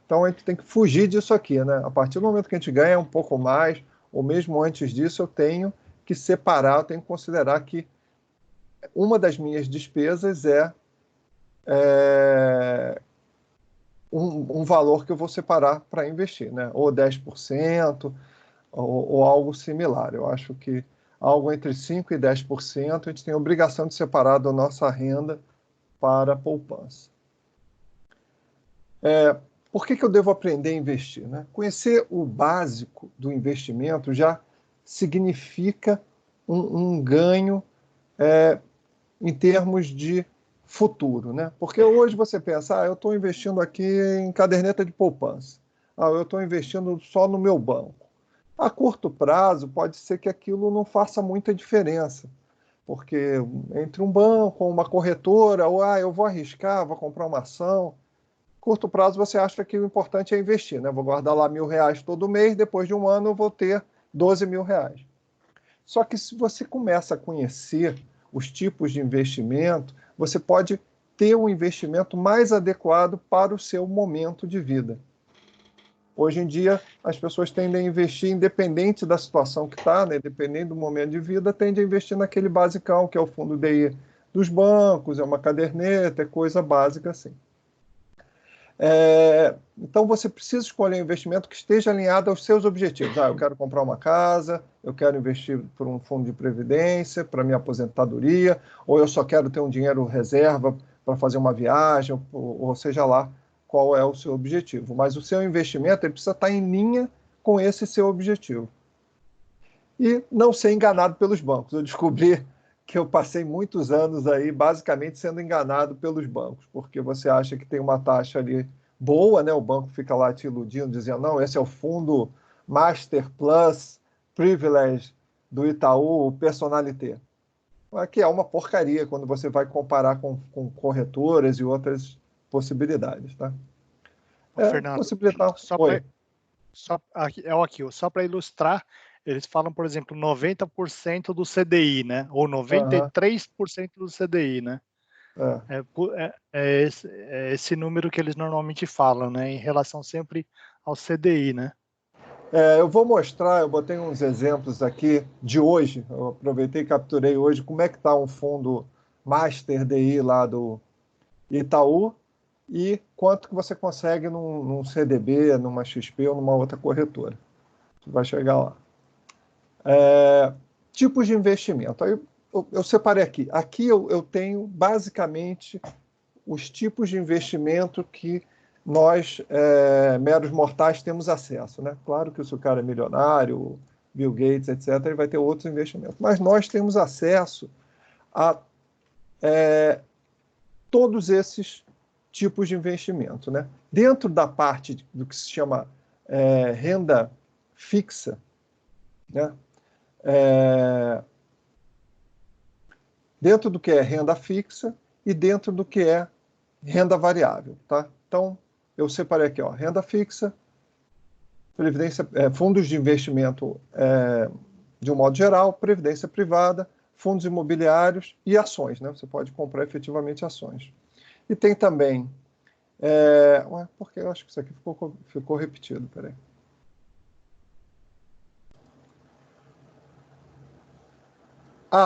Então, a gente tem que fugir disso aqui, né? A partir do momento que a gente ganha um pouco mais, ou mesmo antes disso, eu tenho que separar, eu tenho que considerar que uma das minhas despesas é um valor que eu vou separar para investir, né? Ou 10%, ou algo similar. Eu acho que algo entre 5% e 10% a gente tem a obrigação de separar da nossa renda para a poupança. Por que eu devo aprender a investir, né? Conhecer o básico do investimento já significa um ganho em termos de futuro, né? Porque hoje você pensa, eu estou investindo aqui em caderneta de poupança. Eu estou investindo só no meu banco. A curto prazo, pode ser que aquilo não faça muita diferença, porque entre um banco ou uma corretora, ou eu vou arriscar, vou comprar uma ação, curto prazo você acha que o importante é investir, né? Vou guardar lá R$ 1.000 todo mês, depois de um ano eu vou ter R$ 12.000. Só que se você começa a conhecer os tipos de investimento, você pode ter um investimento mais adequado para o seu momento de vida. Hoje em dia, as pessoas tendem a investir independente da situação que está, né? Independente do momento de vida, tendem a investir naquele basicão, que é o fundo DI dos bancos, é uma caderneta, é coisa básica assim. Então, você precisa escolher um investimento que esteja alinhado aos seus objetivos. Eu quero comprar uma casa, eu quero investir por um fundo de previdência, para minha aposentadoria, ou eu só quero ter um dinheiro reserva para fazer uma viagem, ou seja lá qual é o seu objetivo. Mas o seu investimento ele precisa estar em linha com esse seu objetivo. E não ser enganado pelos bancos. Eu descobri que eu passei muitos anos aí basicamente sendo enganado pelos bancos, porque você acha que tem uma taxa ali boa, né? O banco fica lá te iludindo, dizendo, não, esse é o fundo Master Plus Privilege do Itaú Personalité. Que é uma porcaria quando você vai comparar com corretoras e outras possibilidades, tá? Fernando, Possibilitar... Oi. Só para ilustrar, eles falam, por exemplo, 90% do CDI, né? Ou 93% do CDI, né? É esse número que eles normalmente falam, né? Em relação sempre ao CDI, né? Eu vou mostrar, eu botei uns exemplos aqui de hoje, eu aproveitei e capturei hoje como é que está um fundo Master DI lá do Itaú e quanto que você consegue num CDB, numa XP ou numa outra corretora. Você vai chegar lá. Tipos de investimento. Aí eu separei aqui. Aqui eu tenho basicamente os tipos de investimento que nós, meros mortais, temos acesso, né? Claro que se o cara é milionário, Bill Gates, etc., ele vai ter outros investimentos. Mas nós temos acesso a todos esses tipos de investimento, né? Dentro da parte do que se chama renda fixa, né? Dentro do que é renda fixa e dentro do que é renda variável, tá? Então, eu separei aqui, renda fixa, previdência, fundos de investimento de um modo geral, previdência privada, fundos imobiliários e ações, né? Você pode comprar efetivamente ações. E tem também, porque eu acho que isso aqui ficou repetido, peraí.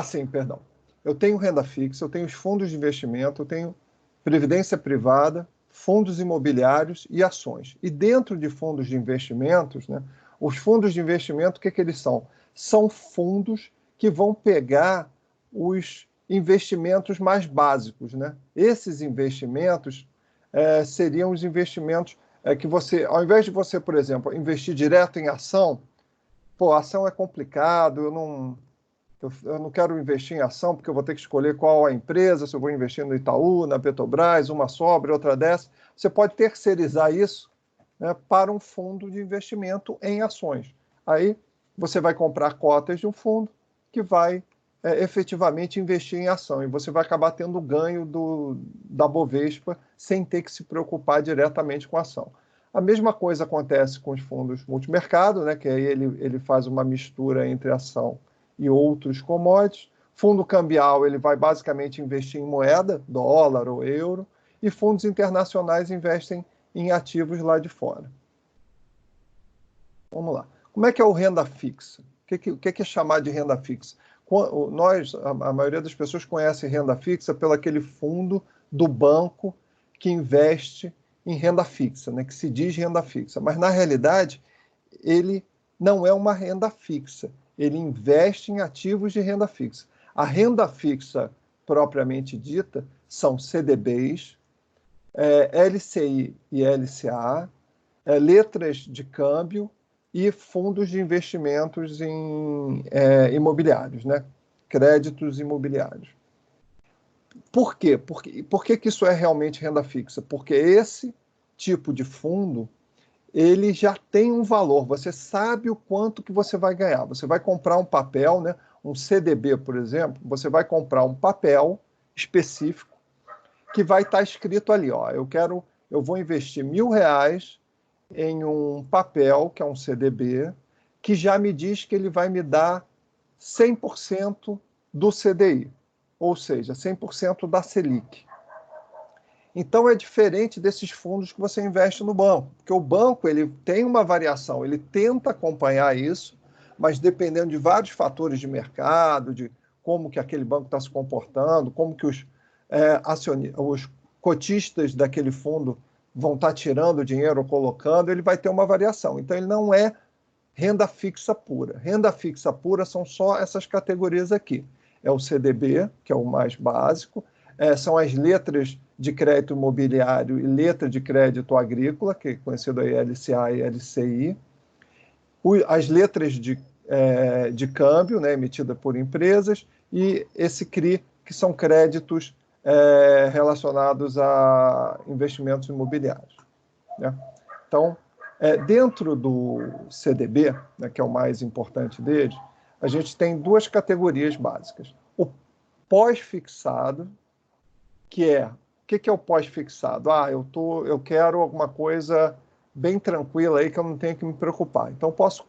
Sim, perdão. Eu tenho renda fixa, eu tenho os fundos de investimento, eu tenho previdência privada, fundos imobiliários e ações. E dentro de fundos de investimentos, né, os fundos de investimento, o que eles são? São fundos que vão pegar os investimentos mais básicos, né? Esses investimentos seriam os investimentos que você, ao invés de você, por exemplo, investir direto em ação, ação é complicado, eu não quero investir em ação porque eu vou ter que escolher qual a empresa, se eu vou investir no Itaú, na Petrobras, uma sobra, outra dessa. Você pode terceirizar isso, né, para um fundo de investimento em ações. Aí você vai comprar cotas de um fundo que vai efetivamente investir em ação e você vai acabar tendo ganho da Bovespa sem ter que se preocupar diretamente com a ação. A mesma coisa acontece com os fundos multimercado, né, que aí ele faz uma mistura entre ação e outros commodities. Fundo cambial, ele vai basicamente investir em moeda, dólar ou euro, e fundos internacionais investem em ativos lá de fora. Vamos lá. Como é que é o renda fixa? O que é chamar de renda fixa? A maioria das pessoas conhece renda fixa pelo aquele fundo do banco que investe em renda fixa, né, que se diz renda fixa. Mas, na realidade, ele não é uma renda fixa. Ele investe em ativos de renda fixa. A renda fixa, propriamente dita, são CDBs, LCI e LCA, letras de câmbio e fundos de investimentos em imobiliários, né? Créditos imobiliários. Por quê? Por que isso é realmente renda fixa? Porque esse tipo de fundo, ele já tem um valor, você sabe o quanto que você vai ganhar. Você vai comprar um papel, né? Um CDB, por exemplo, você vai comprar um papel específico que vai estar escrito ali, ó, eu vou investir R$1.000 em um papel, que é um CDB, que já me diz que ele vai me dar 100% do CDI, ou seja, 100% da Selic. Então é diferente desses fundos que você investe no banco, porque o banco ele tem uma variação, ele tenta acompanhar isso, mas dependendo de vários fatores de mercado, de como que aquele banco está se comportando, como que os cotistas daquele fundo vão estar tirando dinheiro ou colocando, ele vai ter uma variação. Então ele não é renda fixa pura. Renda fixa pura são só essas categorias aqui. É o CDB, que é o mais básico, são as letras de crédito imobiliário e letra de crédito agrícola, que é conhecido aí LCA e LCI, as letras de câmbio, né, emitida por empresas, e esse CRI, que são créditos relacionados a investimentos imobiliários, né? Então, dentro do CDB, né, que é o mais importante deles, a gente tem duas categorias básicas. O pós-fixado, que o que é o pós-fixado? Eu quero alguma coisa bem tranquila aí que eu não tenho que me preocupar. Então, posso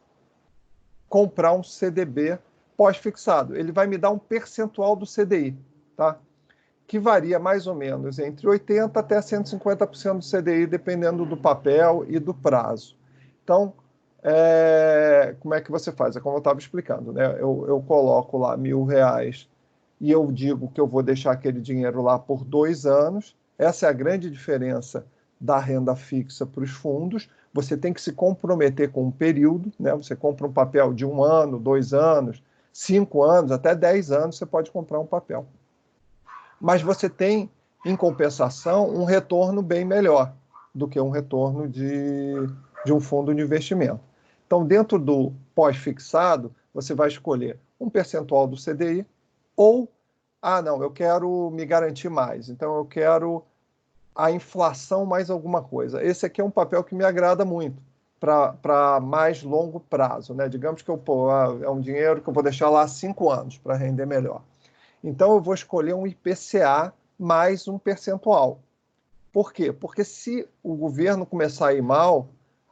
comprar um CDB pós-fixado. Ele vai me dar um percentual do CDI, tá? Que varia mais ou menos entre 80% até 150% do CDI, dependendo do papel e do prazo. Então, como é que você faz? É como eu estava explicando, né? Eu coloco lá R$1.000 e eu digo que eu vou deixar aquele dinheiro lá por 2 anos. Essa é a grande diferença da renda fixa para os fundos. Você tem que se comprometer com um período, né? Você compra um papel de 1 ano, 2 anos, 5 anos, até 10 anos você pode comprar um papel. Mas você tem, em compensação, um retorno bem melhor do que um retorno de um fundo de investimento. Então, dentro do pós-fixado, você vai escolher um percentual do CDI ou, não, eu quero me garantir mais, então eu quero a inflação mais alguma coisa. Esse aqui é um papel que me agrada muito para mais longo prazo, né? Digamos que é um dinheiro que eu vou deixar lá 5 anos para render melhor. Então, eu vou escolher um IPCA mais um percentual. Por quê? Porque se o governo começar a ir mal,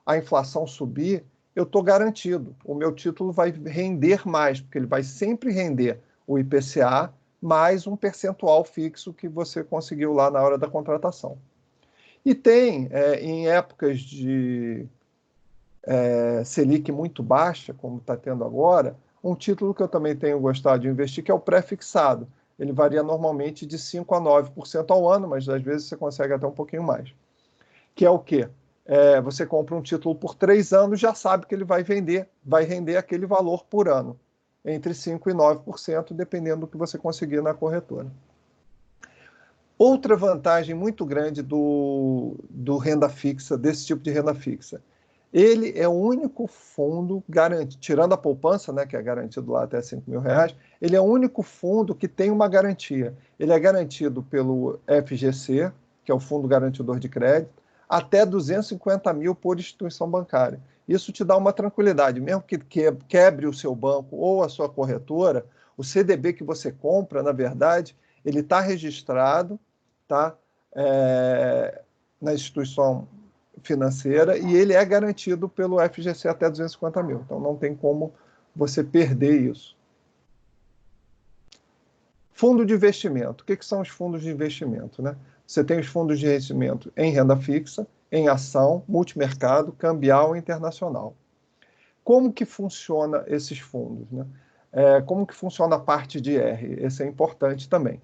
a inflação subir, eu estou garantido. O meu título vai render mais, porque ele vai sempre render o IPCA mais um percentual fixo que você conseguiu lá na hora da contratação. E tem, em épocas de Selic muito baixa, como está tendo agora, um título que eu também tenho gostado de investir, que é o pré-fixado. Ele varia normalmente de 5% a 9% ao ano, mas às vezes você consegue até um pouquinho mais. Que é o quê? Você compra um título por 3 anos, já sabe que ele vai render aquele valor por ano, entre 5% e 9%, dependendo do que você conseguir na corretora. Outra vantagem muito grande do renda fixa, desse tipo de renda fixa, ele é o único fundo garantido, tirando a poupança, né, que é garantido lá até R$5.000, ele é o único fundo que tem uma garantia. Ele é garantido pelo FGC, que é o Fundo Garantidor de Crédito, até 250 mil por instituição bancária. Isso te dá uma tranquilidade, mesmo que quebre o seu banco ou a sua corretora, o CDB que você compra, na verdade, ele está registrado, tá, na instituição financeira e ele é garantido pelo FGC até 250 mil. Então não tem como você perder isso. Fundo de investimento. O que são os fundos de investimento, né? Você tem os fundos de investimento em renda fixa, em ação, multimercado, cambial e internacional. Como que funciona esses fundos, né? Como que funciona a parte de R? Esse é importante também.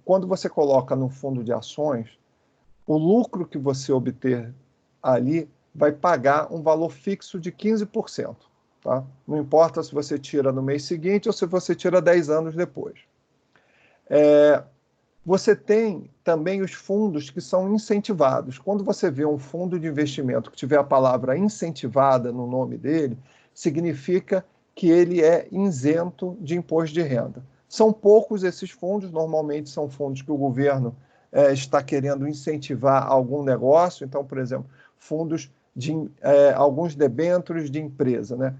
Quando você coloca no fundo de ações, o lucro que você obter ali vai pagar um valor fixo de 15%. Tá? Não importa se você tira no mês seguinte ou se você tira 10 anos depois. Você tem também os fundos que são incentivados. Quando você vê um fundo de investimento que tiver a palavra incentivada no nome dele, significa que ele é isento de imposto de renda. São poucos esses fundos, normalmente são fundos que o governo está querendo incentivar algum negócio. Então, por exemplo, fundos de alguns debêntures de empresa, né?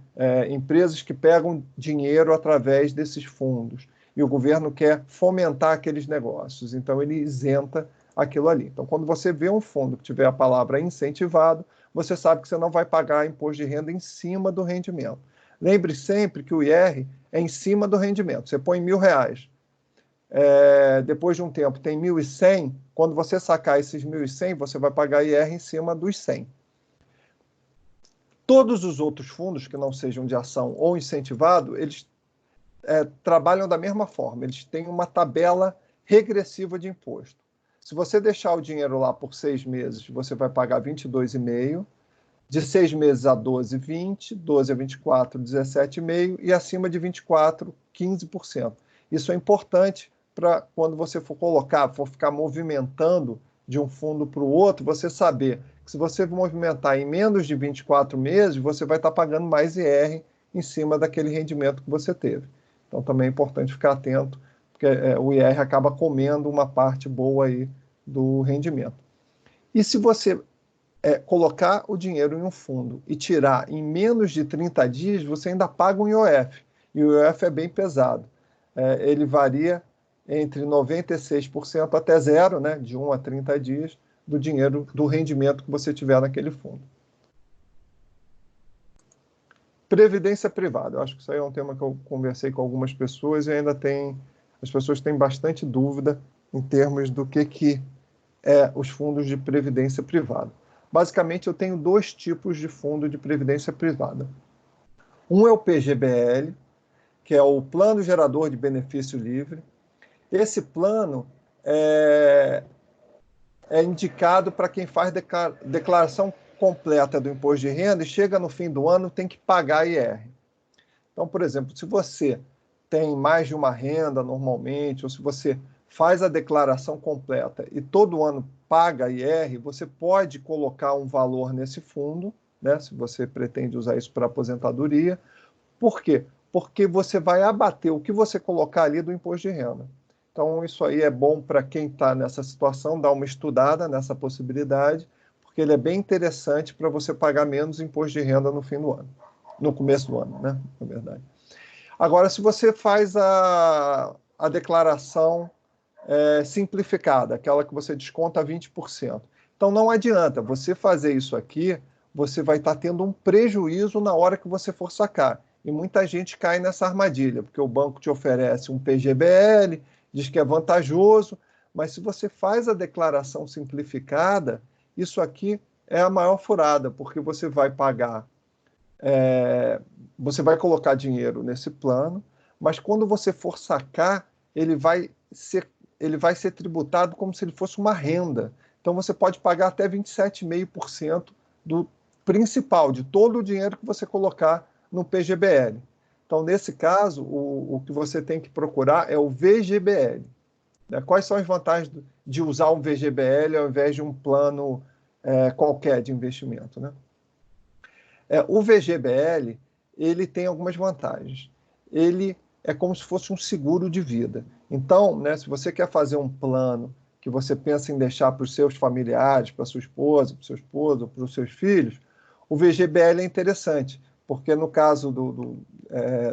Empresas que pegam dinheiro através desses fundos e o governo quer fomentar aqueles negócios, então ele isenta aquilo ali. Então, quando você vê um fundo que tiver a palavra incentivado, você sabe que você não vai pagar imposto de renda em cima do rendimento. Lembre sempre que o IR é em cima do rendimento. Você põe R$1.000, depois de um tempo tem 1.100, quando você sacar esses 1.100, você vai pagar IR em cima dos 100. Todos os outros fundos que não sejam de ação ou incentivado, eles trabalham da mesma forma, eles têm uma tabela regressiva de imposto. Se você deixar o dinheiro lá por 6 meses, você vai pagar 22,5%, de 6 meses a 12, 20, 12 a 24, 17,5%, e acima de 24, 15%. Isso é importante para quando você for ficar movimentando de um fundo para o outro, você saber que se você movimentar em menos de 24 meses, você vai estar pagando mais IR em cima daquele rendimento que você teve. Então, também é importante ficar atento, porque o IR acaba comendo uma parte boa aí do rendimento. E se você colocar o dinheiro em um fundo e tirar em menos de 30 dias, você ainda paga um IOF. E o IOF é bem pesado. Ele varia entre 96% até zero, né, de 1 a 30 dias, do dinheiro, do rendimento que você tiver naquele fundo. Previdência privada. Eu acho que isso aí é um tema que eu conversei com algumas pessoas e ainda as pessoas têm bastante dúvida em termos do que é os fundos de previdência privada. Basicamente, eu tenho 2 tipos de fundo de previdência privada. Um é o PGBL, que é o Plano Gerador de Benefício Livre. Esse plano é indicado para quem faz declaração completa do imposto de renda e chega no fim do ano tem que pagar IR. Então, por exemplo, se você tem mais de uma renda normalmente, ou se você faz a declaração completa e todo ano paga IR, você pode colocar um valor nesse fundo, né, se você pretende usar isso para aposentadoria. Por quê? Porque você vai abater o que você colocar ali do imposto de renda. Então, isso aí é bom para quem está nessa situação, dar uma estudada nessa possibilidade, porque ele é bem interessante para você pagar menos imposto de renda no fim do ano, no começo do ano, né, na verdade. Agora, se você faz a declaração simplificada, aquela que você desconta 20%, então não adianta você fazer isso aqui, você vai estar tendo um prejuízo na hora que você for sacar. E muita gente cai nessa armadilha, porque o banco te oferece um PGBL, diz que é vantajoso, mas se você faz a declaração simplificada, isso aqui é a maior furada, porque você vai pagar, você vai colocar dinheiro nesse plano, mas quando você for sacar, ele vai ser tributado como se ele fosse uma renda. Então você pode pagar até 27,5% do principal, de todo o dinheiro que você colocar no PGBL. Então, nesse caso, o que você tem que procurar é o VGBL. Né? Quais são as vantagens de usar um VGBL ao invés de um plano qualquer de investimento? Né? O VGBL, ele tem algumas vantagens. Ele é como se fosse um seguro de vida. Então, né, se você quer fazer um plano que você pensa em deixar para os seus familiares, para a sua esposa, para o seu esposo, para os seus filhos, o VGBL é interessante, porque no caso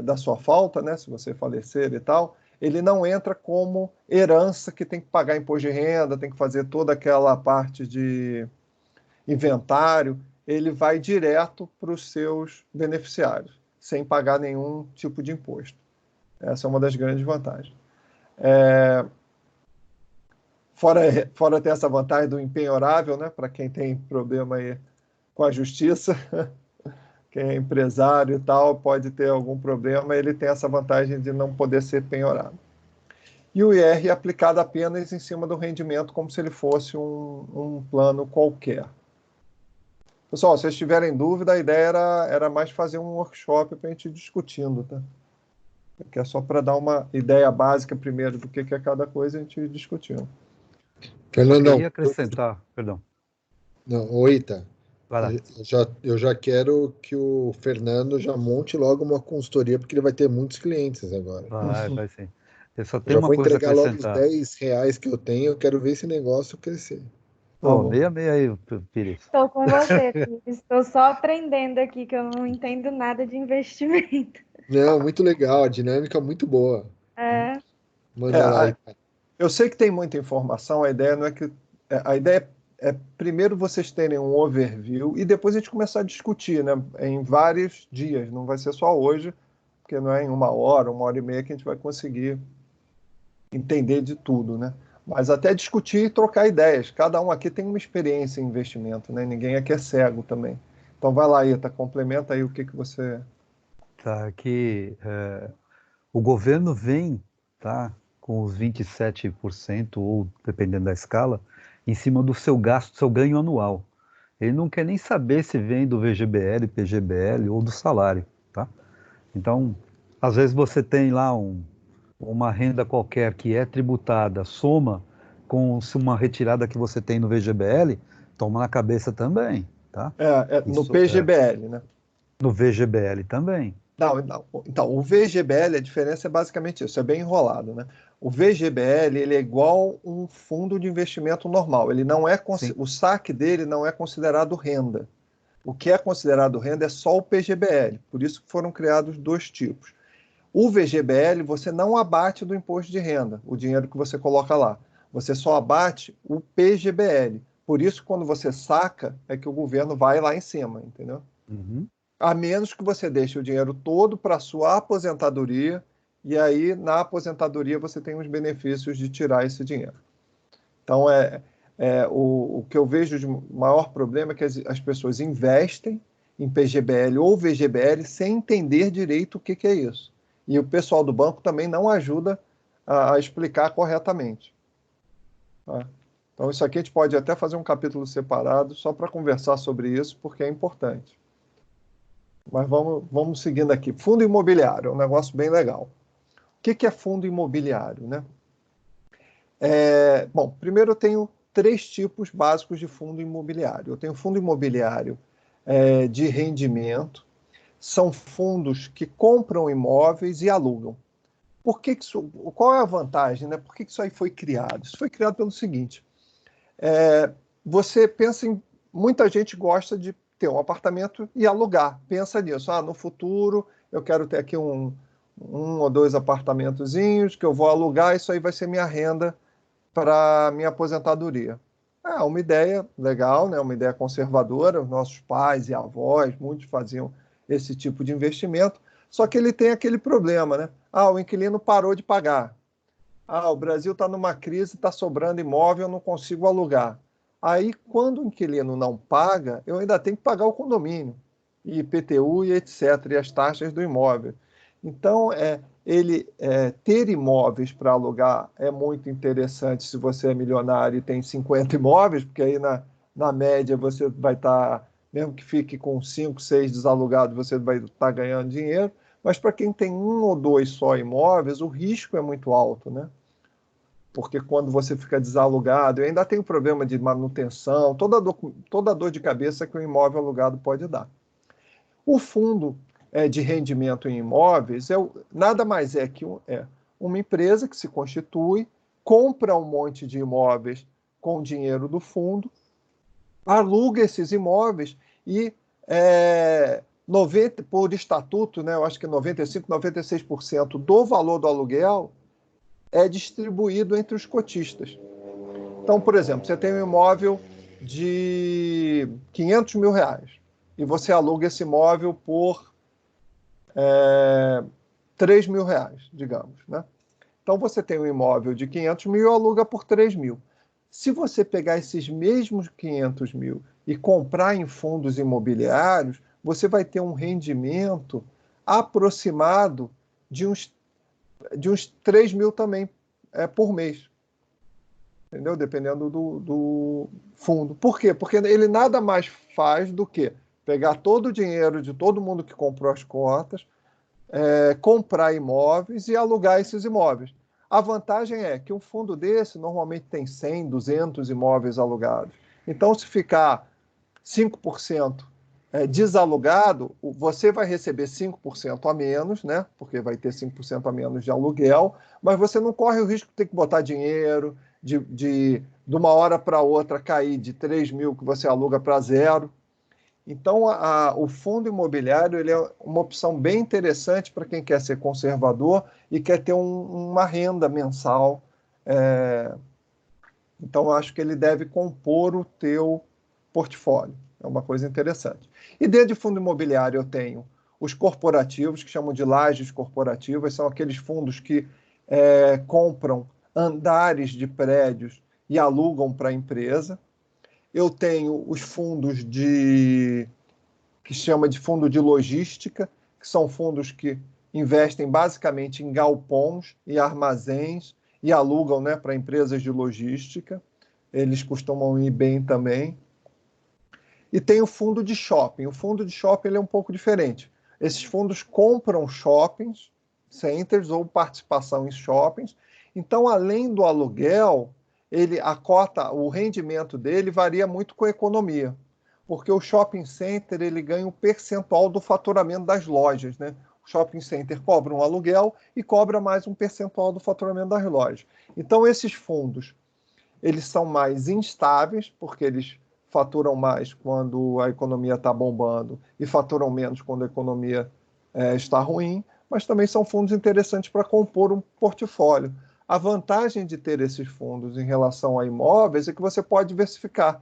da sua falta, né, se você falecer e tal, ele não entra como herança que tem que pagar imposto de renda, tem que fazer toda aquela parte de inventário, ele vai direto para os seus beneficiários, sem pagar nenhum tipo de imposto. Essa é uma das grandes vantagens. fora ter essa vantagem do empenhorável, né? Para quem tem problema aí com a justiça, quem é empresário e tal, pode ter algum problema, ele tem essa vantagem de não poder ser penhorado. E o IR é aplicado apenas em cima do rendimento, como se ele fosse um plano qualquer. Pessoal, se vocês tiverem dúvida, a ideia era mais fazer um workshop para a gente ir discutindo, tá? Que é só para dar uma ideia básica primeiro do que é cada coisa, a gente ir discutindo. Eu ia acrescentar, perdão. Não, oi, tá. Vai lá. Eu já quero que o Fernando já monte logo uma consultoria, porque ele vai ter muitos clientes agora. Vai sim. Eu só Eu tenho já uma vou coisa a entregar logo os acrescentar. R$ 10 que eu tenho, eu quero ver esse negócio crescer. Ó, meia aí, Pires. Estou com você, Pires. Estou só aprendendo aqui, que eu não entendo nada de investimento. Não, muito legal, a dinâmica é muito boa. Manda lá aí. Eu sei que tem muita informação, a ideia não é que... A ideia é primeiro vocês terem um overview e depois a gente começar a discutir, né? Em vários dias, não vai ser só hoje, porque não é em 1 hora e meia que a gente vai conseguir entender de tudo, né? Mas até discutir e trocar ideias. Cada um aqui tem uma experiência em investimento, né? Ninguém aqui é cego também. Então vai lá, Ita, complementa aí o que você... Tá, aqui o governo vem, tá, com os 27%, ou dependendo da escala, em cima do seu gasto, do seu ganho anual. Ele não quer nem saber se vem do VGBL, PGBL ou do salário, tá? Então, às vezes você tem lá uma renda qualquer que é tributada, soma com uma retirada que você tem no VGBL, toma na cabeça também, tá? no PGBL, né? No VGBL também. Não, então, o VGBL, a diferença é basicamente isso, é bem enrolado, né? O VGBL, ele é igual um fundo de investimento normal, ele não é, o saque dele não é considerado renda. O que é considerado renda é só o PGBL, por isso que foram criados dois tipos. O VGBL, você não abate do imposto de renda, o dinheiro que você coloca lá. Você só abate o PGBL. Por isso, quando você saca, é que o governo vai lá em cima, entendeu? Uhum. A menos que você deixe o dinheiro todo para a sua aposentadoria, e aí, na aposentadoria, você tem os benefícios de tirar esse dinheiro. Então, o que eu vejo de maior problema é que as pessoas investem em PGBL ou VGBL sem entender direito o que é isso. E o pessoal do banco também não ajuda a explicar corretamente. Tá? Então, isso aqui a gente pode até fazer um capítulo separado só para conversar sobre isso, porque é importante. Mas vamos seguindo aqui. Fundo imobiliário é um negócio bem legal. O que é fundo imobiliário, né? Bom, primeiro eu tenho 3 tipos básicos de fundo imobiliário. Eu tenho fundo imobiliário de rendimento, são fundos que compram imóveis e alugam. Qual é a vantagem, né? Por que isso aí foi criado? Isso foi criado pelo seguinte, você pensa em... Muita gente gosta de ter um apartamento e alugar. Pensa nisso. No futuro eu quero ter aqui um ou 2 apartamentozinhos que eu vou alugar, isso aí vai ser minha renda para minha aposentadoria. É uma ideia legal, né? Uma ideia conservadora. Os nossos pais e avós, muitos faziam esse tipo de investimento, só que ele tem aquele problema, né? O inquilino parou de pagar. O Brasil está numa crise, está sobrando imóvel, eu não consigo alugar. Aí, quando o inquilino não paga, eu ainda tenho que pagar o condomínio, e IPTU e etc., e as taxas do imóvel. Então, ter imóveis para alugar é muito interessante se você é milionário e tem 50 imóveis, porque aí na média você vai estar, mesmo que fique com 5, 6 desalugados, você vai estar ganhando dinheiro. Mas para quem tem 1 ou 2 só imóveis, o risco é muito alto, né? Porque quando você fica desalugado, eu ainda tenho problema de manutenção, toda dor de cabeça que o imóvel alugado pode dar. O fundo de rendimento em imóveis nada mais é que uma empresa que se constitui, compra um monte de imóveis com dinheiro do fundo, aluga esses imóveis e, por estatuto, né, eu acho que 95%, 96% do valor do aluguel é distribuído entre os cotistas. Então, por exemplo, você tem um imóvel de R$500 mil e você aluga esse imóvel por R$3 mil, digamos, né? Então, você tem um imóvel de 500 mil e aluga por 3 mil. Se você pegar esses mesmos 500 mil e comprar em fundos imobiliários, você vai ter um rendimento aproximado de uns 3 mil também por mês. Entendeu? Dependendo do fundo. Por quê? Porque ele nada mais faz do que pegar todo o dinheiro de todo mundo que comprou as cotas, comprar imóveis e alugar esses imóveis. A vantagem é que um fundo desse normalmente tem 100, 200 imóveis alugados. Então, se ficar 5% desalugado, você vai receber 5% a menos, né? Porque vai ter 5% a menos de aluguel, mas você não corre o risco de ter que botar dinheiro, de uma hora para outra cair de 3 mil que você aluga para zero. Então, o fundo imobiliário ele é uma opção bem interessante para quem quer ser conservador e quer ter uma renda mensal. Então, acho que ele deve compor o teu portfólio. É uma coisa interessante. E dentro de fundo imobiliário eu tenho os corporativos, que chamam de lajes corporativas, são aqueles fundos que compram andares de prédios e alugam para a empresa. Eu tenho os fundos que chama de fundo de logística, que são fundos que investem basicamente em galpões e armazéns e alugam, né, para empresas de logística. Eles costumam ir bem também. E tem o fundo de shopping. O fundo de shopping ele é um pouco diferente. Esses fundos compram shoppings, centers ou participação em shoppings. Então, além do aluguel, o rendimento dele varia muito com a economia, porque o shopping center ele ganha um percentual do faturamento das lojas, né? O shopping center cobra um aluguel e cobra mais um percentual do faturamento das lojas. Então, esses fundos eles são mais instáveis, porque eles faturam mais quando a economia está bombando e faturam menos quando a economia está ruim, mas também são fundos interessantes para compor um portfólio. A vantagem de ter esses fundos em relação a imóveis é que você pode diversificar.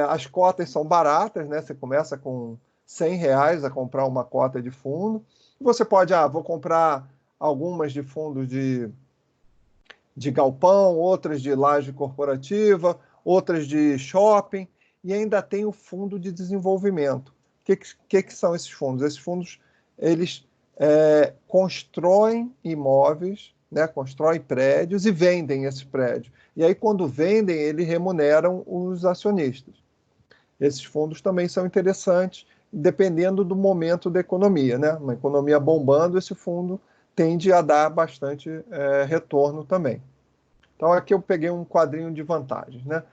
As cotas são baratas, né? Você começa com R$100 a comprar uma cota de fundo. Você pode, vou comprar algumas de fundos de galpão, outras de laje corporativa, outras de shopping, e ainda tem o fundo de desenvolvimento. O que são esses fundos? Esses fundos eles constroem imóveis, né, constroem prédios e vendem esses prédios. E aí, quando vendem, eles remuneram os acionistas. Esses fundos também são interessantes, dependendo do momento da economia, né? Uma economia bombando, esse fundo tende a dar bastante retorno também. Então, aqui eu peguei um quadrinho de vantagens, né?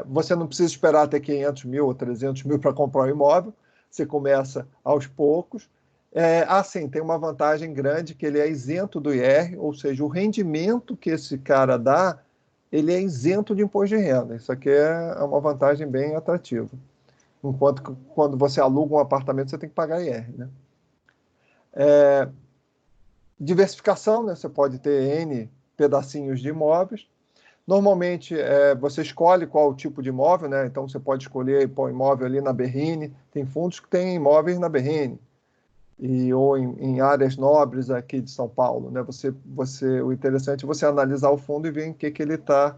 Você não precisa esperar até 500 mil ou 300 mil para comprar um imóvel, você começa aos poucos. Sim, tem uma vantagem grande que ele é isento do IR, ou seja, o rendimento que esse cara dá, ele é isento de imposto de renda. Isso aqui é uma vantagem bem atrativa. Enquanto que quando você aluga um apartamento, você tem que pagar IR, né? Diversificação, né? Você pode ter N pedacinhos de imóveis. Normalmente, você escolhe qual o tipo de imóvel, né? Então, você pode escolher pôr imóvel ali na Berrine. Tem fundos que têm imóveis na Berrine. Ou em áreas nobres aqui de São Paulo, né? O interessante é você analisar o fundo e ver em que ele está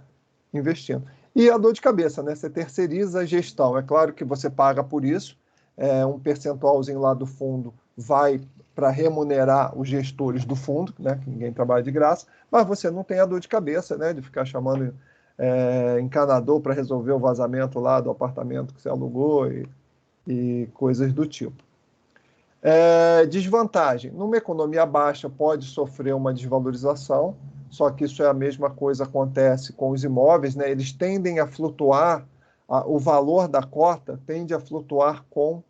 investindo. E a dor de cabeça, né? Você terceiriza a gestão. É claro que você paga por isso, um percentualzinho lá do fundo vai para remunerar os gestores do fundo, né? Que ninguém trabalha de graça, mas você não tem a dor de cabeça, né? De ficar chamando encanador para resolver o vazamento lá do apartamento que você alugou e coisas do tipo. Desvantagem. Numa economia baixa pode sofrer uma desvalorização, só que isso é a mesma coisa acontece com os imóveis, né? Eles tendem a flutuar, o valor da cota tende a flutuar com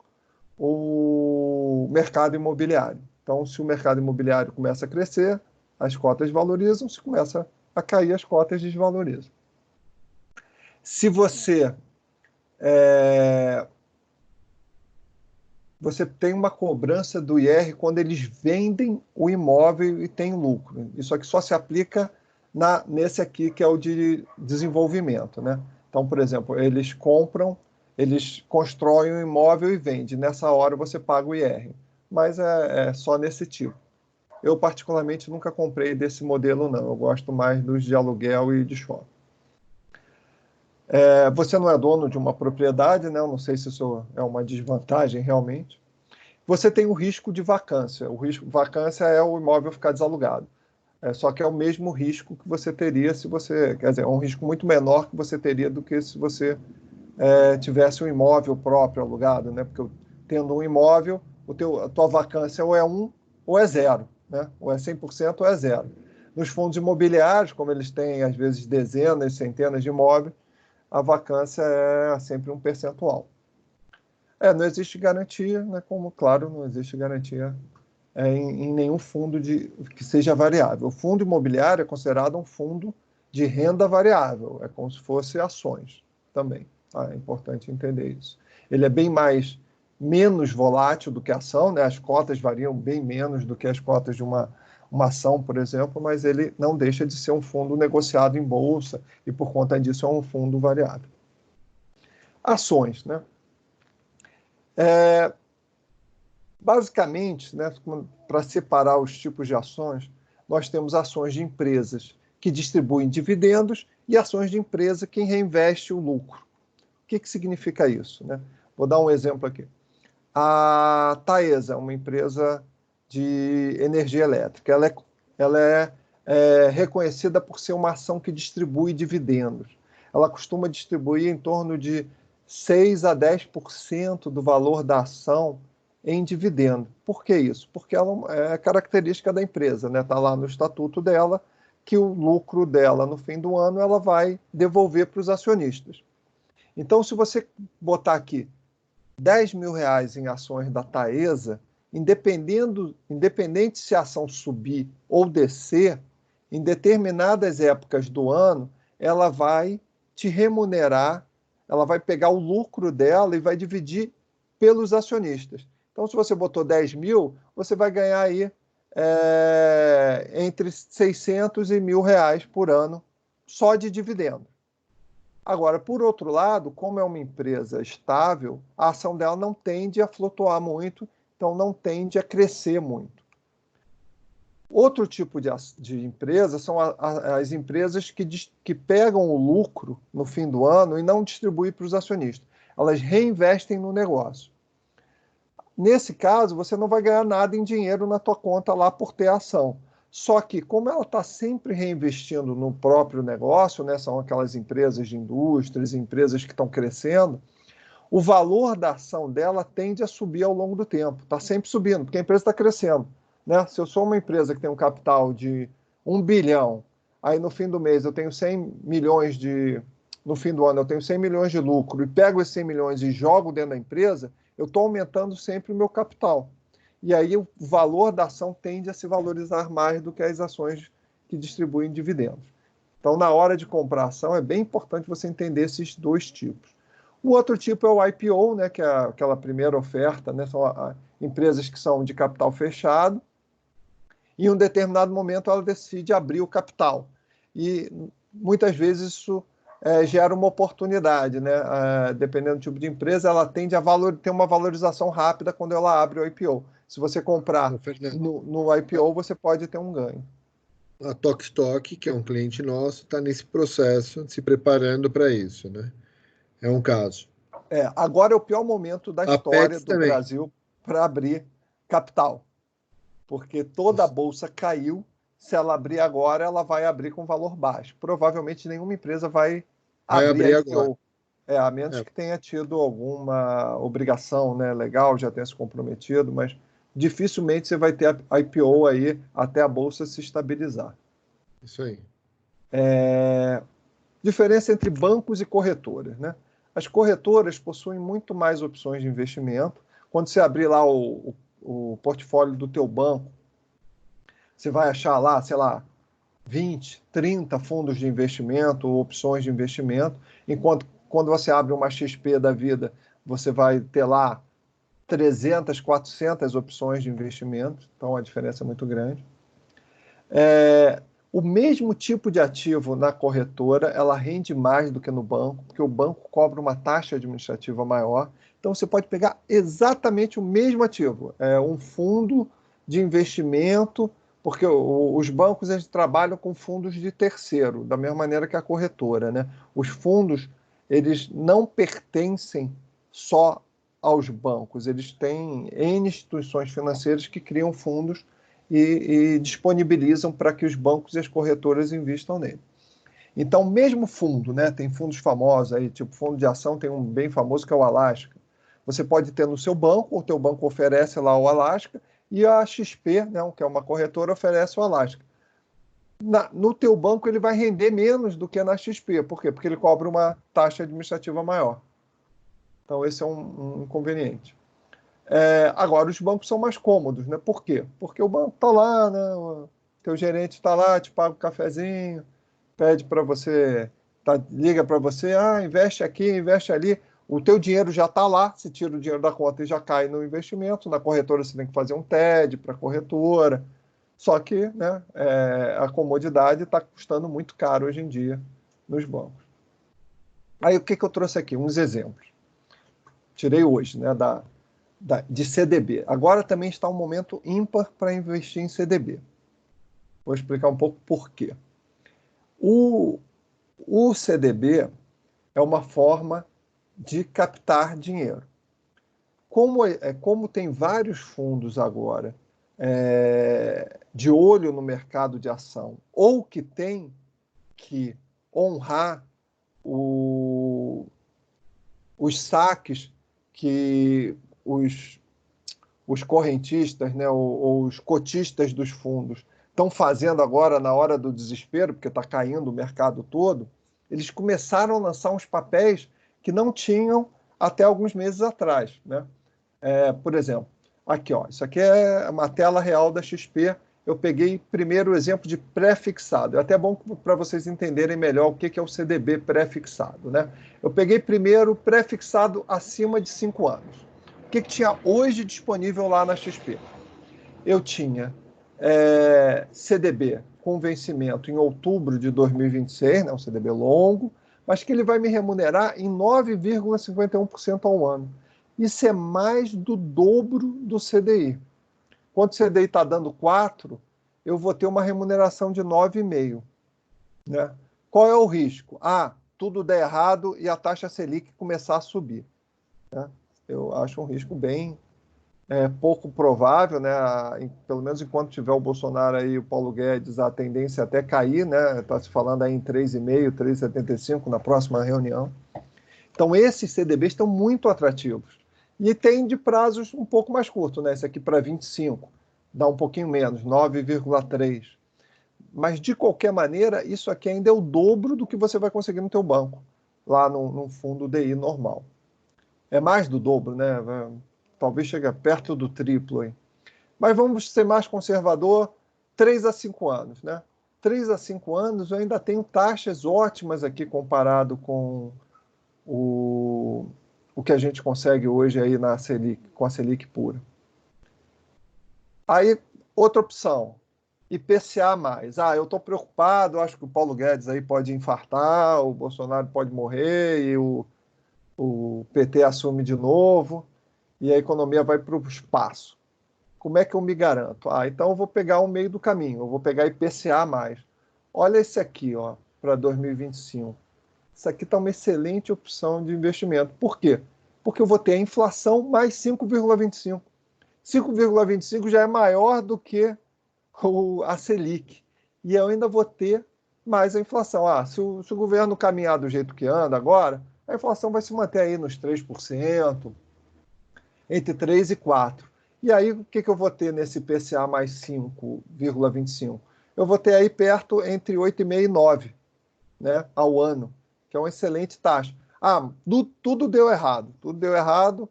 o mercado imobiliário. Então, se o mercado imobiliário começa a crescer, as cotas valorizam, se começa a cair, as cotas desvalorizam. Se você tem uma cobrança do IR quando eles vendem o imóvel e tem lucro. Isso aqui só se aplica nesse aqui, que é o de desenvolvimento, né? Então, por exemplo, eles constroem um imóvel e vendem. Nessa hora você paga o IR. Mas é só nesse tipo. Eu, particularmente, nunca comprei desse modelo, não. Eu gosto mais dos de aluguel e de shopping. Você não é dono de uma propriedade, né? Eu não sei se isso é uma desvantagem realmente. Você tem o risco de vacância. O risco de vacância é o imóvel ficar desalugado. Só que é o mesmo risco que você teria se você... Quer dizer, é um risco muito menor que você teria do que se você tivesse um imóvel próprio alugado, né? Porque tendo um imóvel, a tua vacância ou é 1 ou é 0, né? Ou é 100% ou é 0. Nos fundos imobiliários, como eles têm, às vezes, dezenas, centenas de imóveis, a vacância é sempre um percentual. Não existe garantia, né? Como, claro, não existe garantia em nenhum fundo que seja variável. O fundo imobiliário é considerado um fundo de renda variável, é como se fosse ações também. Tá? É importante entender isso. Ele é menos volátil do que a ação, né? As cotas variam bem menos do que as cotas de uma ação, por exemplo, mas ele não deixa de ser um fundo negociado em bolsa e, por conta disso, é um fundo variável. Ações, né? Basicamente, né, para separar os tipos de ações, nós temos ações de empresas que distribuem dividendos e ações de empresa que reinveste o lucro. O que significa isso, né? Vou dar um exemplo aqui. A Taesa é uma empresa de energia elétrica. Ela é reconhecida por ser uma ação que distribui dividendos. Ela costuma distribuir em torno de 6 a 10% do valor da ação em dividendo. Por que isso? Porque ela é característica da empresa, né? Está lá no estatuto dela que o lucro dela no fim do ano ela vai devolver para os acionistas. Então, se você botar aqui 10 mil reais em ações da Taesa, independente se a ação subir ou descer, em determinadas épocas do ano, ela vai te remunerar, ela vai pegar o lucro dela e vai dividir pelos acionistas. Então, se você botou 10 mil, você vai ganhar aí entre 600 e R$ 1.000 por ano só de dividendo. Agora, por outro lado, como é uma empresa estável, a ação dela não tende a flutuar muito, então não tende a crescer muito. Outro tipo de empresa são as empresas que pegam o lucro no fim do ano e não distribuem para os acionistas. Elas reinvestem no negócio. Nesse caso, você não vai ganhar nada em dinheiro na tua conta lá por ter ação. Só que, como ela está sempre reinvestindo no próprio negócio, né, são aquelas empresas de indústrias, empresas que estão crescendo, o valor da ação dela tende a subir ao longo do tempo. Está sempre subindo, porque a empresa está crescendo. Né? Se eu sou uma empresa que tem um capital de 1 bilhão, aí no fim do mês eu tenho 100 milhões no fim do ano eu tenho 100 milhões de lucro e pego esses 100 milhões e jogo dentro da empresa, eu estou aumentando sempre o meu capital. E aí o valor da ação tende a se valorizar mais do que as ações que distribuem dividendos. Então, na hora de comprar ação, é bem importante você entender esses dois tipos. O outro tipo é o IPO, né, que é aquela primeira oferta, né, são empresas que são de capital fechado, e em um determinado momento ela decide abrir o capital. E muitas vezes isso gera uma oportunidade, né? Dependendo do tipo de empresa, ela tende a ter uma valorização rápida quando ela abre o IPO. Se você comprar no IPO, você pode ter um ganho. A Tok, que é um cliente nosso, está nesse processo, se preparando para isso, né? É um caso. Agora é o pior momento da história do também. Brasil para abrir capital, porque toda a bolsa caiu. Se ela abrir agora, ela vai abrir com valor baixo. Provavelmente nenhuma empresa vai abrir IPO. A menos que tenha tido alguma obrigação, né, legal, já tenha se comprometido, mas dificilmente você vai ter IPO aí até a bolsa se estabilizar. Isso aí. Diferença entre bancos e corretoras, né? As corretoras possuem muito mais opções de investimento. Quando você abrir lá o portfólio do teu banco, você vai achar lá, sei lá, 20, 30 fundos de investimento, opções de investimento, enquanto quando você abre uma XP da vida, você vai ter lá 300, 400 opções de investimento, então a diferença é muito grande. O mesmo tipo de ativo na corretora, ela rende mais do que no banco, porque o banco cobra uma taxa administrativa maior, então você pode pegar exatamente o mesmo ativo, um fundo de investimento, porque os bancos eles trabalham com fundos de terceiro, da mesma maneira que a corretora, né? Os fundos eles não pertencem só aos bancos, eles têm N instituições financeiras que criam fundos e disponibilizam para que os bancos e as corretoras investam nele. Então, mesmo fundo, né, tem fundos famosos aí, tipo fundo de ação, tem um bem famoso que é o Alasca. Você pode ter no seu banco, o teu banco oferece lá o Alasca, e a XP, né, que é uma corretora, oferece o Alasca. No teu banco ele vai render menos do que na XP. Por quê? Porque ele cobra uma taxa administrativa maior. Então, esse é um inconveniente. Agora, os bancos são mais cômodos, né? Por quê? Porque o banco está lá, né? O teu gerente está lá, te paga um cafezinho, pede para você, liga para você, investe aqui, investe ali. O teu dinheiro já está lá, se tira o dinheiro da conta e já cai no investimento. Na corretora você tem que fazer um TED para a corretora. Só que, né, a comodidade está custando muito caro hoje em dia nos bancos. Aí o que eu trouxe aqui? Uns exemplos. Tirei hoje, né, de CDB. Agora também está um momento ímpar para investir em CDB. Vou explicar um pouco por quê. O CDB é uma forma de captar dinheiro. Como tem vários fundos agora de olho no mercado de ação, ou que tem que honrar os saques que os correntistas, né, ou os cotistas dos fundos estão fazendo agora na hora do desespero, porque está caindo o mercado todo, eles começaram a lançar uns papéis que não tinham até alguns meses atrás, né? Por exemplo, aqui, ó, isso aqui é uma tela real da XP. Eu peguei primeiro o exemplo de pré-fixado. É até bom para vocês entenderem melhor o que é o CDB pré-fixado, né? Eu peguei primeiro pré-fixado acima de 5 anos. O que tinha hoje disponível lá na XP? Eu tinha CDB com vencimento em outubro de 2026, né, um CDB longo, mas que ele vai me remunerar em 9,51% ao ano. Isso é mais do dobro do CDI. Quando o CDI está dando 4, eu vou ter uma remuneração de 9,5%. Né? Qual é o risco? Tudo der errado e a taxa Selic começar a subir. Né? Eu acho um risco bem pouco provável, né? Pelo menos enquanto tiver o Bolsonaro aí e o Paulo Guedes, a tendência é até cair, né? Está se falando aí em 3,5%, 3,75% na próxima reunião. Então, esses CDBs estão muito atrativos. E tem de prazos um pouco mais curtos, né? Esse aqui para 25, dá um pouquinho menos, 9,3%. Mas, de qualquer maneira, isso aqui ainda é o dobro do que você vai conseguir no teu banco, lá no fundo DI normal. É mais do dobro, né? Talvez chegue perto do triplo. Hein? Mas vamos ser mais conservador, 3 a 5 anos. Né? 3 a 5 anos eu ainda tenho taxas ótimas aqui comparado com o que a gente consegue hoje aí na Selic, com a Selic pura. Aí, outra opção, IPCA+. Eu estou preocupado, acho que o Paulo Guedes aí pode infartar, o Bolsonaro pode morrer e o PT assume de novo e a economia vai para o espaço. Como é que eu me garanto? Então eu vou pegar o meio do caminho, eu vou pegar IPCA+. Olha esse aqui, ó, para 2025. Isso aqui está uma excelente opção de investimento. Por quê? Porque eu vou ter a inflação mais 5,25. 5,25 já é maior do que a Selic. E eu ainda vou ter mais a inflação. Se o governo caminhar do jeito que anda agora, a inflação vai se manter aí nos 3%, entre 3% e 4%. E aí, o que eu vou ter nesse IPCA mais 5,25? Eu vou ter aí perto entre 8,5% e 9%, né, ao ano, que é uma excelente taxa. Tudo deu errado. Tudo deu errado,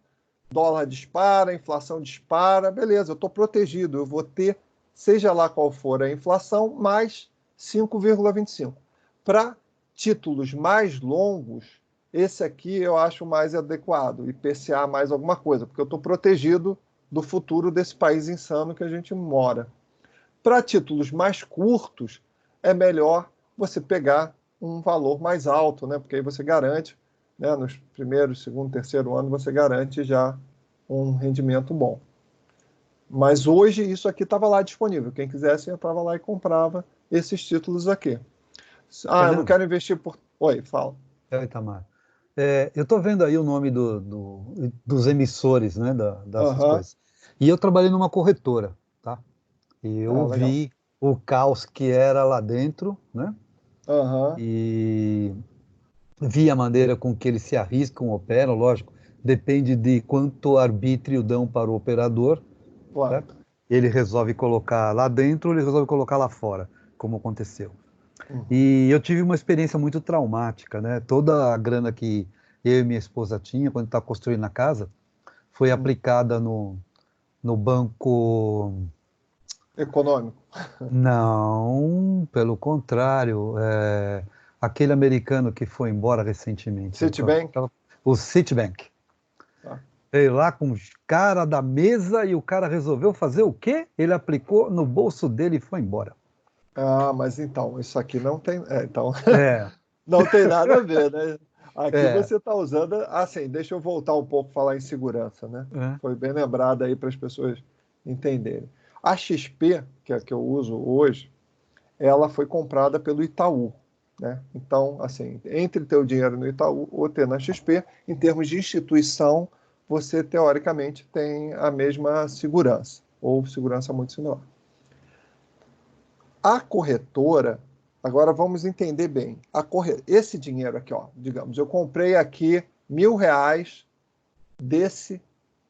dólar dispara, inflação dispara, beleza, eu estou protegido. Eu vou ter, seja lá qual for a inflação, mais 5,25%. Para títulos mais longos, esse aqui eu acho mais adequado, IPCA mais alguma coisa, porque eu estou protegido do futuro desse país insano que a gente mora. Para títulos mais curtos, é melhor você pegar um valor mais alto, né? Porque aí você garante, né, nos primeiros, segundo, terceiro ano, você garante já um rendimento bom. Mas hoje isso aqui estava lá disponível. Quem quisesse entrava lá e comprava esses títulos aqui. Eu não quero investir por... Oi, fala. Itamar, Eu estou vendo aí o nome dos emissores, né, dessas Aham. coisas. E eu trabalhei numa corretora, tá? E Ah, eu legal. vi o caos que era lá dentro, né? Aham. E vi a maneira com que eles se arriscam, operam, lógico, depende de quanto arbítrio dão para o operador, Claro. certo? Ele resolve colocar lá dentro, ele resolve colocar lá fora, como aconteceu. Uhum. E eu tive uma experiência muito traumática, né? Toda a grana que eu e minha esposa tinha quando estava construindo a casa foi aplicada no banco. Econômico. Não, pelo contrário, aquele americano que foi embora recentemente, Citibank. o Citibank. Tá. Veio lá com os cara da mesa e o cara resolveu fazer o quê? Ele aplicou no bolso dele e foi embora. Ah, mas então, isso aqui não tem. Então, É, não tem nada a ver, né? Aqui é, você está usando. Assim, deixa eu voltar um pouco falar em segurança, né? é. Foi bem lembrado aí para as pessoas entenderem. A XP, que é a que eu uso hoje, ela foi comprada pelo Itaú, né? Então, assim, entre ter o dinheiro no Itaú ou ter na XP, em termos de instituição, você teoricamente tem a mesma segurança, ou segurança muito similar. A corretora, agora vamos entender bem. Esse dinheiro aqui, ó, digamos, eu comprei aqui R$ 1.000 desse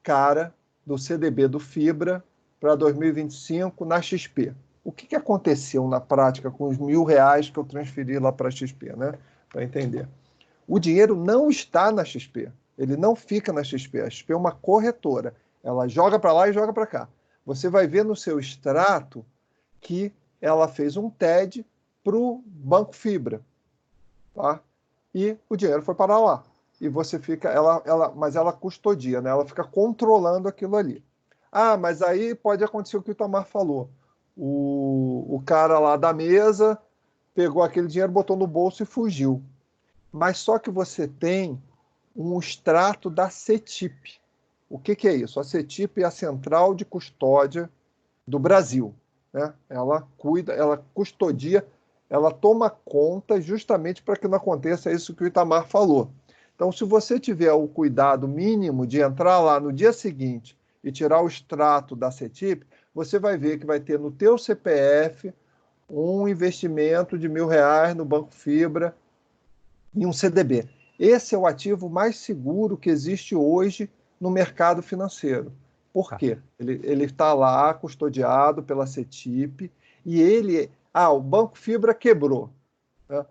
cara do CDB do Fibra para 2025 na XP. O que aconteceu na prática com os R$ 1.000 que eu transferi lá para a XP, né? Para entender. O dinheiro não está na XP. Ele não fica na XP. A XP é uma corretora. Ela joga para lá e joga para cá. Você vai ver no seu extrato que ela fez um TED para o Banco Fibra, tá? E o dinheiro foi para lá. E você fica, mas ela custodia, né? Ela fica controlando aquilo ali. Ah, mas aí pode acontecer o que o Itamar falou. O cara lá da mesa pegou aquele dinheiro, botou no bolso e fugiu. Mas só que você tem um extrato da CETIP. O que é isso? A CETIP é a Central de Custódia do Brasil, né? Ela cuida, ela custodia, ela toma conta justamente para que não aconteça isso que o Itamar falou. Então, se você tiver o cuidado mínimo de entrar lá no dia seguinte e tirar o extrato da CETIP, você vai ver que vai ter no teu CPF um investimento de R$ 1.000 no Banco Fibra em um CDB. Esse é o ativo mais seguro que existe hoje no mercado financeiro. Por Tá. quê? Ele está lá custodiado pela CETIP e ele... Ah, o Banco Fibra quebrou, né?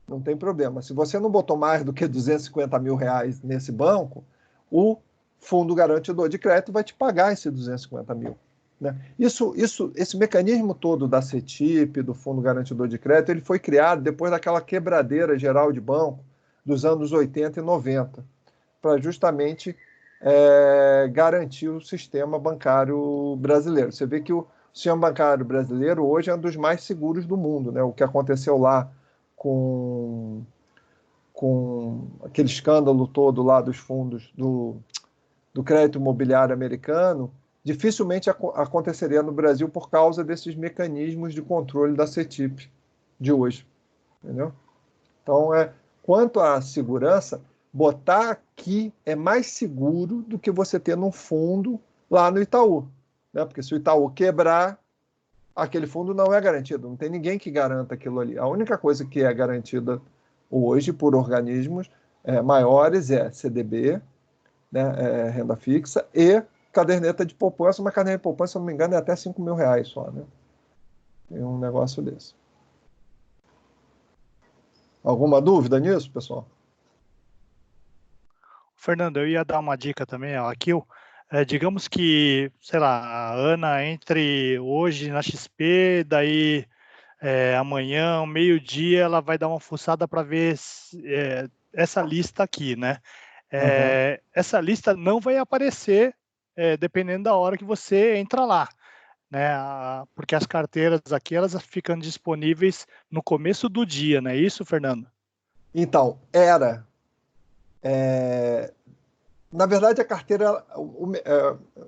Não tem problema. Se você não botou mais do que R$ 250 mil nesse banco, o fundo garantidor de crédito vai te pagar esses 250 mil. Né? Esse mecanismo todo da CETIP, do Fundo Garantidor de Crédito, ele foi criado depois daquela quebradeira geral de banco dos anos 80 e 90, para justamente garantir o sistema bancário brasileiro. Você vê que o sistema bancário brasileiro hoje é um dos mais seguros do mundo. Né? O que aconteceu lá com aquele escândalo todo lá dos fundos do crédito imobiliário americano, dificilmente aconteceria no Brasil por causa desses mecanismos de controle da CETIP de hoje. Entendeu? Então, quanto à segurança, botar aqui é mais seguro do que você ter num fundo lá no Itaú. Né? Porque se o Itaú quebrar, aquele fundo não é garantido. Não tem ninguém que garanta aquilo ali. A única coisa que é garantida hoje por organismos maiores é CDB, né, renda fixa, e caderneta de poupança. Uma caderneta de poupança, se eu não me engano, é até R$ 5.000 só, né? Tem um negócio desse. Alguma dúvida nisso, pessoal? Fernando, eu ia dar uma dica também, ó, aqui, digamos que, sei lá, a Ana entre hoje na XP, daí amanhã, ao meio-dia, ela vai dar uma fuçada para ver essa lista aqui, né? Uhum. Essa lista não vai aparecer dependendo da hora que você entra lá, né? Porque as carteiras aqui, elas ficam disponíveis no começo do dia, não é isso, Fernando? Então, era. Na verdade, a carteira.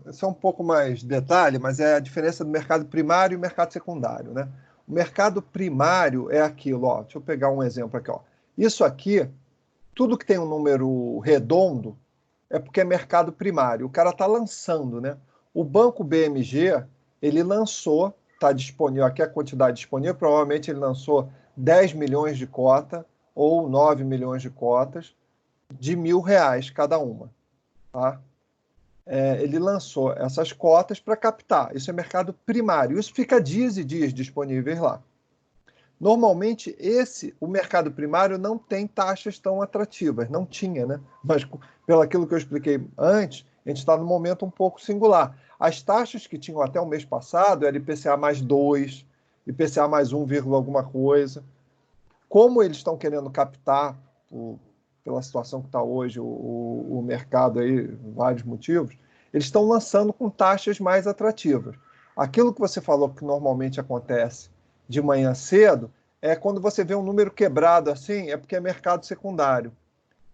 Isso é um pouco mais detalhe, mas é a diferença do mercado primário e mercado secundário, né? O mercado primário é aquilo, ó. Deixa eu pegar um exemplo aqui, ó. Isso aqui tudo que tem um número redondo é porque é mercado primário. O cara está lançando, né? O Banco BMG, ele lançou, está disponível, aqui a quantidade disponível, provavelmente ele lançou 10 milhões de cota ou 9 milhões de cotas de R$ 1.000 cada uma. Tá? Ele lançou essas cotas para captar. Isso é mercado primário. Isso fica dias e dias disponíveis lá. Normalmente, o mercado primário não tem taxas tão atrativas. Não tinha, né? Mas, pelo aquilo que eu expliquei antes, a gente está num momento um pouco singular. As taxas que tinham até o mês passado era IPCA mais 2, IPCA mais 1, alguma coisa. Como eles estão querendo captar, pela situação que está hoje, o mercado aí, vários motivos, eles estão lançando com taxas mais atrativas. Aquilo que você falou que normalmente acontece de manhã cedo, quando você vê um número quebrado assim, é porque é mercado secundário.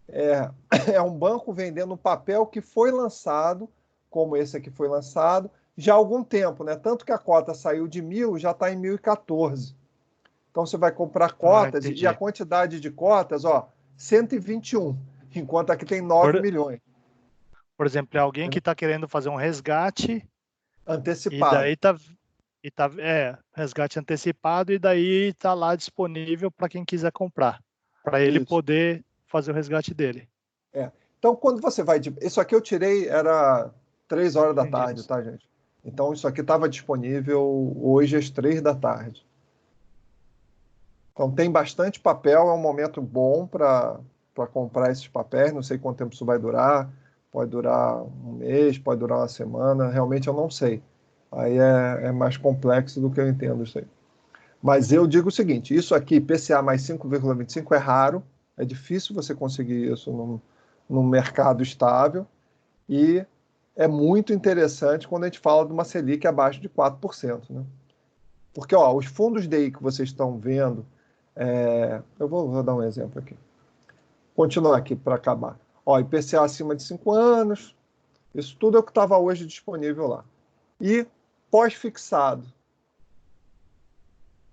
É um banco vendendo um papel que foi lançado, como esse aqui foi lançado, já há algum tempo, né? Tanto que a cota saiu de 1.000, já está em 1.014. Então você vai comprar cotas e a quantidade de cotas, 121, enquanto aqui tem 9 milhões. Por exemplo, é alguém que está querendo fazer um resgate antecipado. E daí resgate antecipado, e daí está lá disponível para quem quiser comprar, para ele poder fazer o resgate dele. Então, quando você vai... Isso aqui eu tirei, era 3 horas da tarde, tá, gente? Então, isso aqui estava disponível hoje às 3 da tarde. Então, tem bastante papel, é um momento bom para comprar esses papéis. Não sei quanto tempo isso vai durar. Pode durar um mês, pode durar uma semana. Realmente eu não sei. Aí é mais complexo do que eu entendo isso aí. Mas eu digo o seguinte, isso aqui, IPCA mais 5,25 é raro, é difícil você conseguir isso num mercado estável, e é muito interessante quando a gente fala de uma Selic abaixo de 4%. Né? Porque os fundos DI que vocês estão vendo, eu vou dar um exemplo aqui. Continuar aqui para acabar. IPCA acima de 5 anos, isso tudo é o que estava hoje disponível lá. E pós-fixado.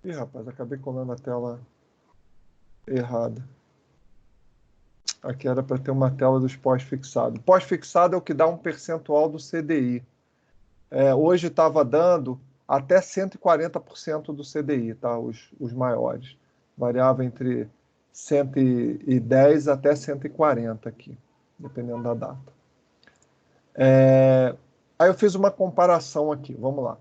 Ih, rapaz, acabei colando a tela errada. Aqui era para ter uma tela dos pós-fixado. Pós-fixado é o que dá um percentual do CDI. Hoje estava dando até 140% do CDI, tá? Os maiores. Variava entre 110 até 140 aqui, dependendo da data. Aí eu fiz uma comparação aqui, vamos lá.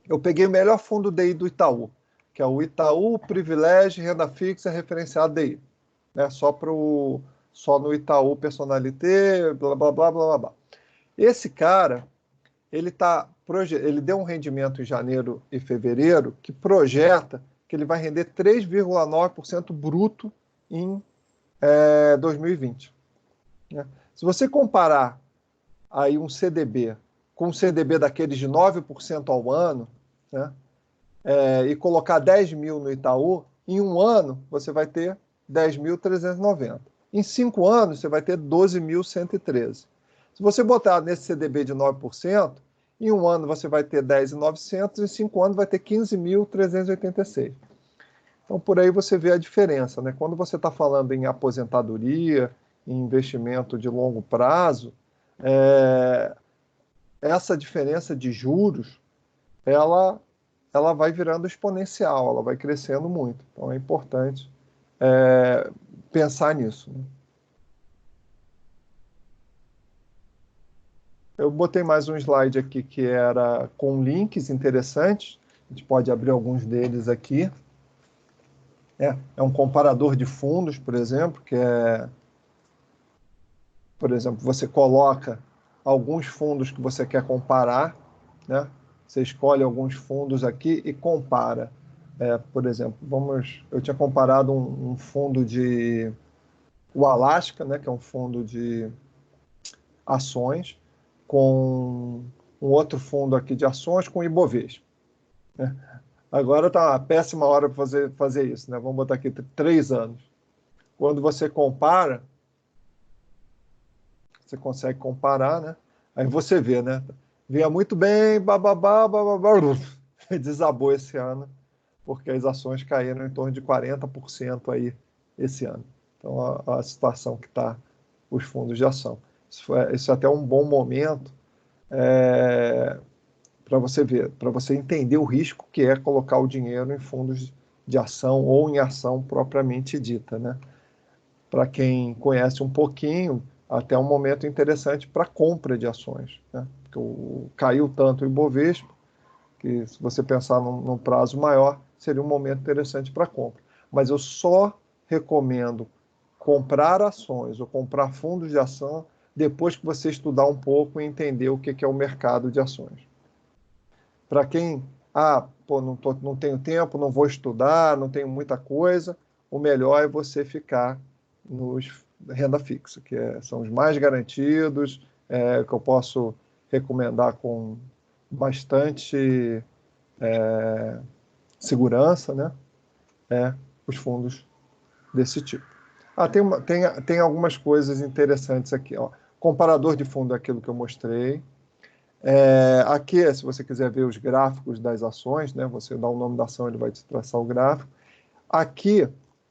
Eu peguei o melhor fundo DI do Itaú, que é o Itaú Privilégio Renda Fixa Referenciado DI. Né? Só no Itaú Personalité, blá, blá, blá, blá, blá. Esse cara, ele deu um rendimento em janeiro e fevereiro que projeta que ele vai render 3,9% bruto em 2020. Né? Se você comparar aí um CDB com um CDB daqueles de 9% ao ano, né? E colocar 10 mil no Itaú, em um ano você vai ter 10.390. Em 5 anos você vai ter 12.113. Se você botar nesse CDB de 9%, em um ano você vai ter 10.900, em 5 anos vai ter 15.386. Então, por aí você vê a diferença. Né? Quando você está falando em aposentadoria, em investimento de longo prazo, essa diferença de juros, ela vai virando exponencial, ela vai crescendo muito. Então, é importante pensar nisso. Né? Eu botei mais um slide aqui que era com links interessantes. A gente pode abrir alguns deles aqui. É um comparador de fundos, por exemplo, por exemplo, você coloca alguns fundos que você quer comparar, né? Você escolhe alguns fundos aqui e compara. Por exemplo, eu tinha comparado um fundo o Alasca, né, que é um fundo de ações, com um outro fundo aqui de ações com o Ibovespa. Né? Agora está uma péssima hora para fazer isso. Né? Vamos botar aqui 3 anos. Quando você compara, você consegue comparar, né? Aí você vê, né? Vinha muito bem, bababá, bababá, desabou esse ano, porque as ações caíram em torno de 40% aí esse ano. Então, a situação que está os fundos de ação. Isso é até um bom momento para você ver, para você entender o risco que é colocar o dinheiro em fundos de ação ou em ação propriamente dita, né? Para quem conhece um pouquinho, até um momento interessante para compra de ações, né? Porque caiu tanto o Ibovespa que, se você pensar num prazo maior, seria um momento interessante para compra. Mas eu só recomendo comprar ações ou comprar fundos de ação depois que você estudar um pouco e entender o que é o mercado de ações. Para quem, não tenho tempo, não vou estudar, não tenho muita coisa, o melhor é você ficar nos renda fixa, que são os mais garantidos, que eu posso recomendar com bastante segurança, né? Os fundos desse tipo. Tem algumas coisas interessantes aqui. Ó. Comparador de fundo é aquilo que eu mostrei. Aqui, se você quiser ver os gráficos das ações, né? Você dá o nome da ação, ele vai te traçar o gráfico. Aqui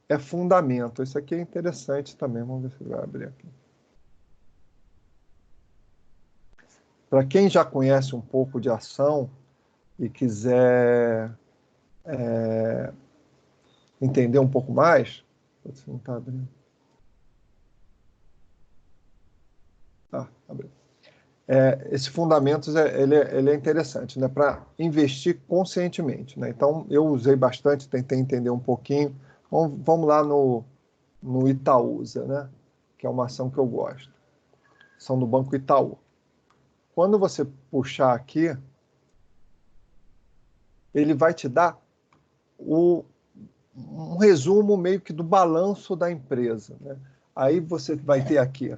é fundamento. Isso aqui é interessante também. Vamos ver se vai abrir aqui. Para quem já conhece um pouco de ação e quiser entender um pouco mais, você não está abrindo. Abriu. Esse fundamentos ele é interessante, né, para investir conscientemente, né? Então eu usei bastante, tentei entender um pouquinho. Vamos lá no Itaúsa, né, que é uma ação que eu gosto. Ação do Banco Itaú. Quando você puxar aqui, ele vai te dar um resumo meio que do balanço da empresa, né? Aí você vai ter aqui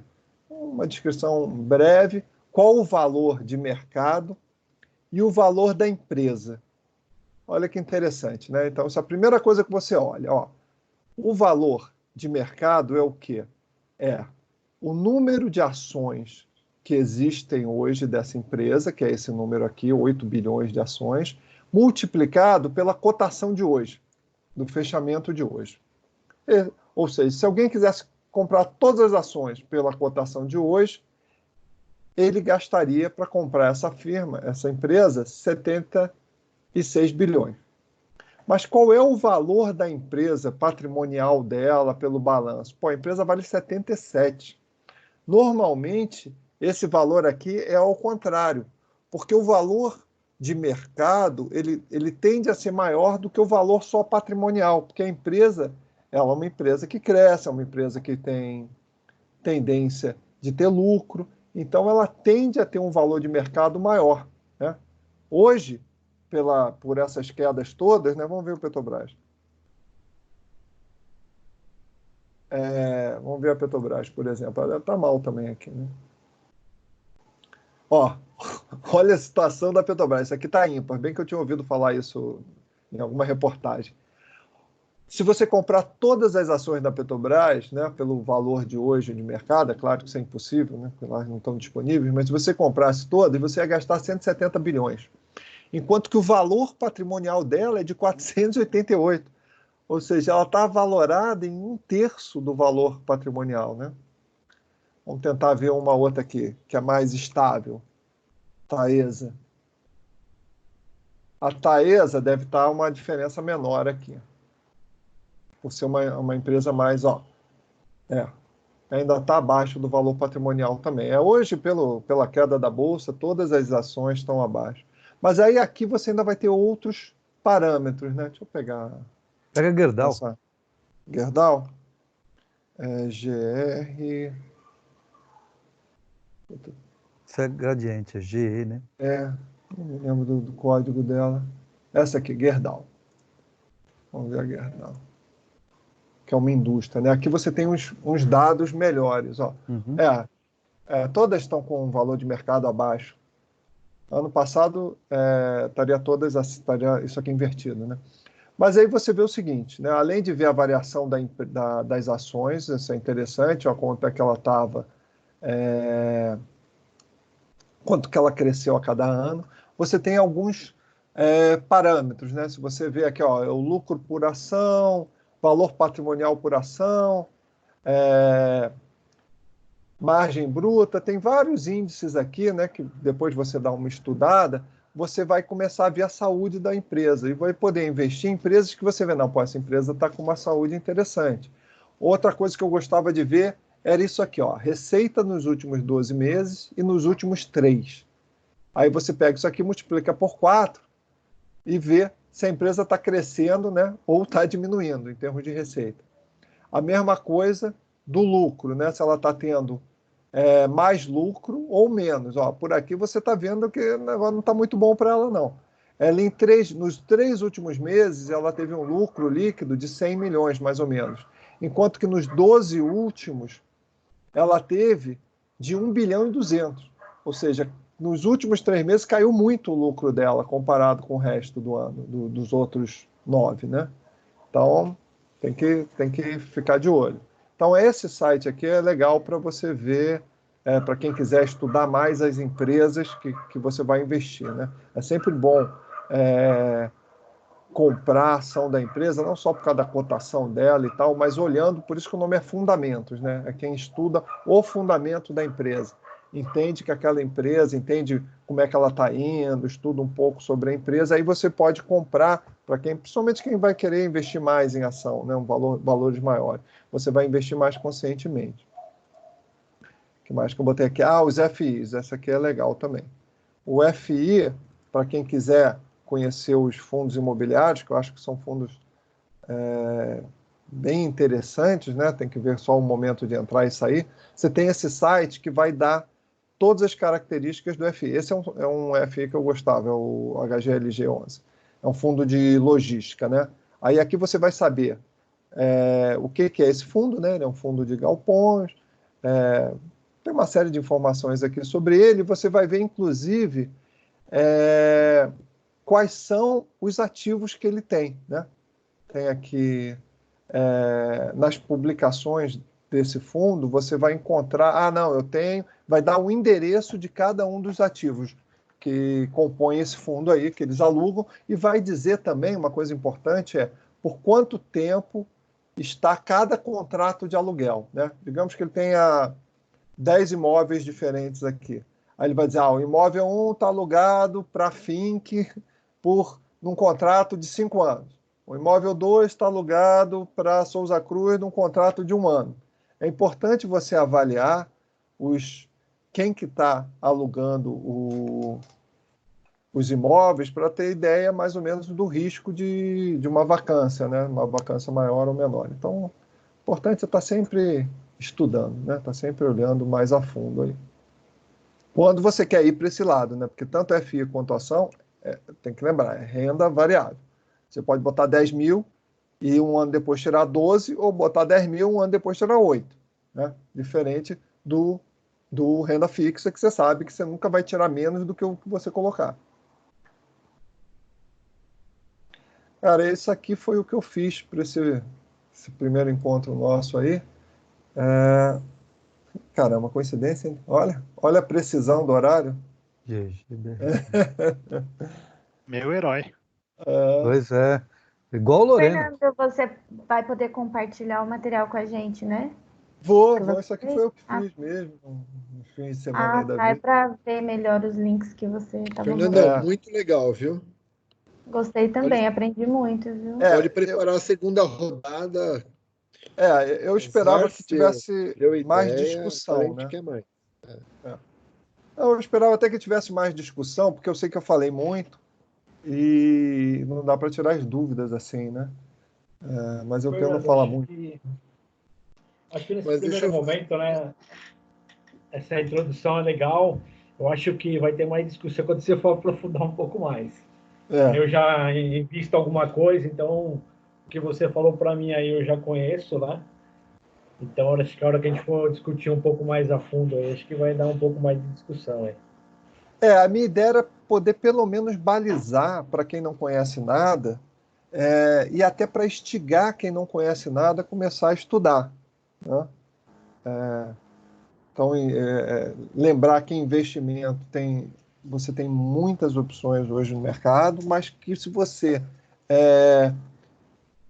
uma descrição breve, qual o valor de mercado e o valor da empresa. Olha que interessante, né? Então, essa é a primeira coisa que você olha. Ó, o valor de mercado é o quê? É o número de ações que existem hoje dessa empresa, que é esse número aqui, 8 bilhões de ações, multiplicado pela cotação de hoje, do fechamento de hoje. Ou seja, se alguém quisesse comprar todas as ações pela cotação de hoje, ele gastaria para comprar essa empresa, 76 bilhões. Mas qual é o valor da empresa patrimonial dela pelo balanço? A empresa vale 77. Normalmente, esse valor aqui é ao contrário, porque o valor de mercado ele tende a ser maior do que o valor só patrimonial, porque a empresa ela é uma empresa que cresce, é uma empresa que tem tendência de ter lucro, então ela tende a ter um valor de mercado maior, né? Hoje, por essas quedas todas, né? Vamos ver o Petrobras. Vamos ver a Petrobras, por exemplo. Ela está mal também aqui, né? Ó, olha a situação da Petrobras. Isso aqui está ímpar. Bem que eu tinha ouvido falar isso em alguma reportagem. Se você comprar todas as ações da Petrobras, né, pelo valor de hoje de mercado, é claro que isso é impossível, né, porque elas não estão disponíveis, mas se você comprasse todas, você ia gastar 170 bilhões. Enquanto que o valor patrimonial dela é de 488. Ou seja, ela está valorada em 1/3 do valor patrimonial, né? Vamos tentar ver uma outra aqui, que é mais estável. Taesa. A Taesa deve estar uma diferença menor aqui. Por ser uma empresa mais, ainda está abaixo do valor patrimonial também. Hoje, pela queda da Bolsa, todas as ações estão abaixo. Mas aí aqui você ainda vai ter outros parâmetros, né? Deixa eu pegar... Pega Gerdau. Gerdau? GR... Isso é Gradiente, é GE, né? Não me lembro do código dela. Essa aqui, Gerdau. Vamos ver a Gerdau. Que é uma indústria, né? Aqui você tem uns dados melhores, ó. Uhum. Todas estão com um valor de mercado abaixo. Ano passado estaria isso aqui invertido, né? Mas aí você vê o seguinte, né? Além de ver a variação das ações, isso é interessante, ó, quanto é que ela estava, quanto que ela cresceu a cada ano. Você tem alguns parâmetros, né? Se você vê aqui, ó, o lucro por ação, valor patrimonial por ação, margem bruta, tem vários índices aqui, né, que depois você dá uma estudada, você vai começar a ver a saúde da empresa e vai poder investir em empresas que você vê, não, pô, essa empresa está com uma saúde interessante. Outra coisa que eu gostava de ver era isso aqui, ó, receita nos últimos 12 meses e nos últimos 3. Aí você pega isso aqui, multiplica por 4 e vê se a empresa está crescendo, né, ou está diminuindo em termos de receita. A mesma coisa do lucro, né, se ela está tendo mais lucro ou menos. Ó, por aqui você está vendo que o negócio não está muito bom para ela, não. Ela, nos 3 últimos meses, ela teve um lucro líquido de 100 milhões, mais ou menos. Enquanto que nos 12 últimos, ela teve de 1 bilhão e 200. Ou seja, nos últimos 3 meses caiu muito o lucro dela comparado com o resto do ano, dos outros 9, né? Então, tem que ficar de olho. Então, esse site aqui é legal para você ver, para quem quiser estudar mais as empresas que você vai investir, né? É sempre bom comprar a ação da empresa, não só por causa da cotação dela e tal, mas olhando, por isso que o nome é Fundamentos, né? É quem estuda o fundamento da empresa. Entende que aquela empresa, entende como é que ela está indo, estuda um pouco sobre a empresa, aí você pode comprar, para quem, principalmente quem vai querer investir mais em ação, né? Valores maiores. Você vai investir mais conscientemente. O que mais que eu botei aqui? Os FIs, essa aqui é legal também. O FI, para quem quiser conhecer os fundos imobiliários, que eu acho que são fundos bem interessantes, né? Tem que ver só o momento de entrar e sair. Você tem esse site que vai dar todas as características do FI. Esse é um FI que eu gostava, é o HGLG11. É um fundo de logística, né? Aí aqui você vai saber o que é esse fundo, né? Ele é um fundo de galpões, tem uma série de informações aqui sobre ele. Você vai ver, inclusive, quais são os ativos que ele tem, né? Tem aqui, nas publicações desse fundo, você vai encontrar, eu tenho, vai dar o endereço de cada um dos ativos que compõem esse fundo aí, que eles alugam, e vai dizer também, uma coisa importante por quanto tempo está cada contrato de aluguel, né? Digamos que ele tenha 10 imóveis diferentes aqui. Aí ele vai dizer, o imóvel 1 está alugado para a Fink num contrato de 5 anos. O imóvel 2 está alugado para Souza Cruz num contrato de 1 ano. É importante você avaliar quem que está alugando os imóveis para ter ideia mais ou menos do risco de uma vacância, né? Uma vacância maior ou menor. Então, o importante é estar sempre estudando, né? Estar sempre olhando mais a fundo aí. Quando você quer ir para esse lado, né? Porque tanto FI quanto ação, tem que lembrar, é renda variável. Você pode botar 10 mil e 1 ano depois tirar 12, ou botar 10 mil e 1 ano depois tirar 8. Né? Diferente do renda fixa, que você sabe que você nunca vai tirar menos do que o que você colocar. Cara, esse aqui foi o que eu fiz para esse primeiro encontro nosso aí. Caramba, coincidência, hein? Olha a precisão do horário. Meu herói. Pois é. Igual o Lorena. Fernando, você vai poder compartilhar o material com a gente, né? Vou. Isso aqui foi eu que fiz mesmo. No fim de semana aí da É vida. para ver melhor os links que você estava Fernandão, muito legal, viu? Gostei também, aprendi muito, viu? Pode preparar a segunda rodada. Eu esperava que tivesse deu mais ideia, discussão, a gente né? quer mais. Eu esperava até que tivesse mais discussão, porque eu sei que eu falei muito e não dá para tirar as dúvidas assim, né? Mas eu tento não falar muito. Acho que nesse primeiro momento, né? Essa introdução é legal. Eu acho que vai ter mais discussão quando você for aprofundar um pouco mais. Eu já invisto alguma coisa, então o que você falou para mim aí eu já conheço, né? Então acho que a hora que a gente for discutir um pouco mais a fundo, aí, acho que vai dar um pouco mais de discussão aí. A minha ideia era poder pelo menos balizar para quem não conhece nada, e até para instigar quem não conhece nada a começar a estudar, né? Então, lembrar que investimento você tem muitas opções hoje no mercado, mas que se você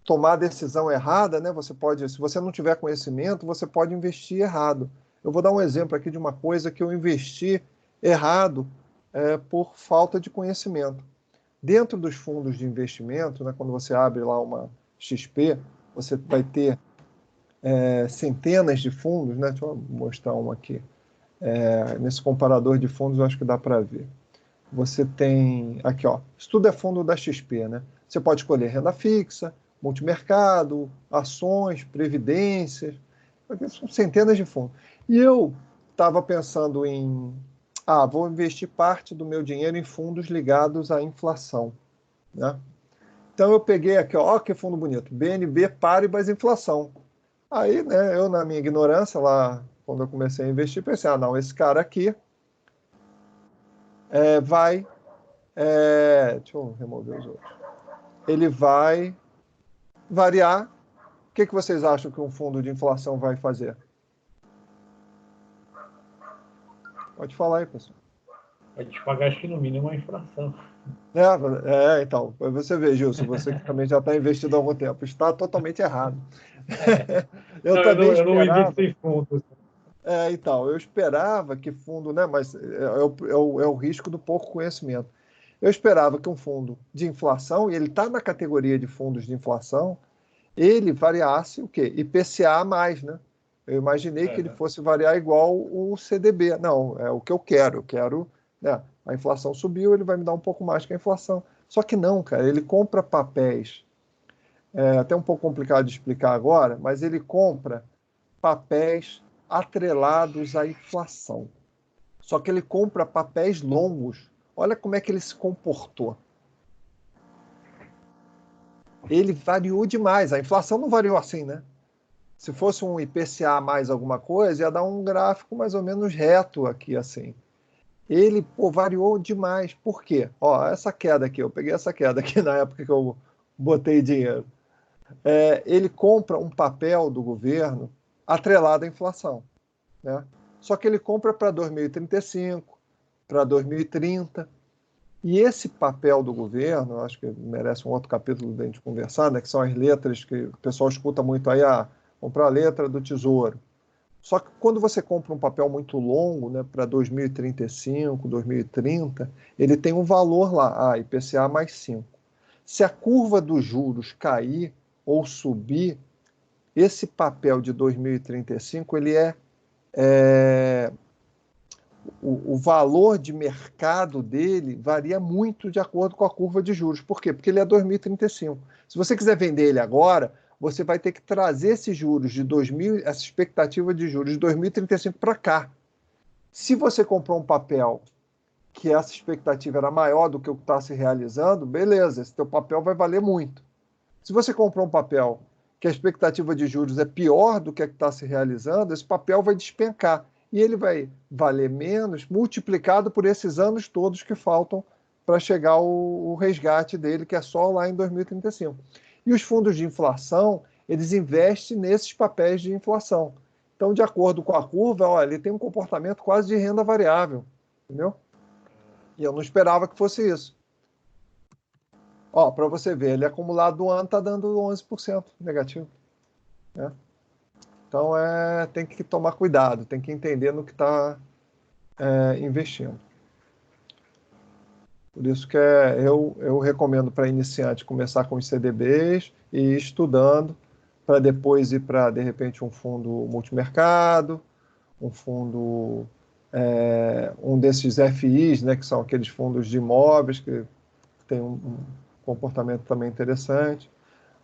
tomar a decisão errada, né? Você pode, se você não tiver conhecimento, você pode investir errado. Eu vou dar um exemplo aqui de uma coisa que eu investi errado por falta de conhecimento. Dentro dos fundos de investimento, né, quando você abre lá uma XP, você vai ter centenas de fundos, né? Deixa eu mostrar um aqui. Nesse comparador de fundos, eu acho que dá para ver. Você tem aqui, ó, isso tudo é fundo da XP, né? Você pode escolher renda fixa, multimercado, ações, previdências, são centenas de fundos. E eu estava pensando em, vou investir parte do meu dinheiro em fundos ligados à inflação, né? Então eu peguei aqui, ó, que fundo bonito, BNB Paribas Inflação. Aí, né, eu na minha ignorância lá, quando eu comecei a investir, pensei, não, esse cara aqui vai, deixa eu remover os outros, ele vai variar. O que vocês acham que um fundo de inflação vai fazer? Pode falar aí, pessoal. Vai te pagar, acho que no mínimo, a inflação. Então, você vê, Gilson, você que também já está investido há algum tempo, está totalmente errado. Eu não invisto em fundos. Então, eu esperava que fundo, né, mas é o risco do pouco conhecimento. Eu esperava que um fundo de inflação, e ele está na categoria de fundos de inflação, ele variasse o quê? IPCA mais, né? Eu imaginei que ele fosse variar igual o CDB. Não, é o que eu quero. Eu quero, né, a inflação subiu, ele vai me dar um pouco mais que a inflação. Só que não, cara, ele compra papéis. É até um pouco complicado de explicar agora, mas ele compra papéis atrelados à inflação. Só que ele compra papéis longos. Olha como é que ele se comportou. Ele variou demais. A inflação não variou assim, né? Se fosse um IPCA mais alguma coisa, ia dar um gráfico mais ou menos reto aqui, assim. Ele variou demais. Por quê? Ó, essa queda aqui, eu peguei essa queda aqui na época que eu botei dinheiro. Ele compra um papel do governo atrelado à inflação, né? Só que ele compra para 2035, para 2030. E esse papel do governo, acho que merece um outro capítulo da gente conversar, né, que são as letras que o pessoal escuta muito aí, comprar a letra do Tesouro. Só que quando você compra um papel muito longo, né, para 2035, 2030, ele tem um valor lá, IPCA mais 5. Se a curva dos juros cair ou subir, esse papel de 2035, ele o valor de mercado dele varia muito de acordo com a curva de juros. Por quê? Porque ele é 2035. Se você quiser vender ele agora, você vai ter que trazer esses juros essa expectativa de juros de 2035 para cá. Se você comprou um papel que essa expectativa era maior do que o que está se realizando, beleza, esse teu papel vai valer muito. Se você comprou um papel que a expectativa de juros é pior do que a que está se realizando, esse papel vai despencar. E ele vai valer menos, multiplicado por esses anos todos que faltam para chegar o resgate dele, que é só lá em 2035. E os fundos de inflação, eles investem nesses papéis de inflação. Então, de acordo com a curva, ele tem um comportamento quase de renda variável, entendeu? E eu não esperava que fosse isso. Para você ver, ele acumulado do ano está dando 11% negativo, né? Então, tem que tomar cuidado, tem que entender no que está investindo. Por isso que eu recomendo para iniciante começar com os CDBs e ir estudando, para depois ir para, de repente, um fundo multimercado, um fundo, um desses FIs, né, que são aqueles fundos de imóveis, que tem um comportamento também interessante.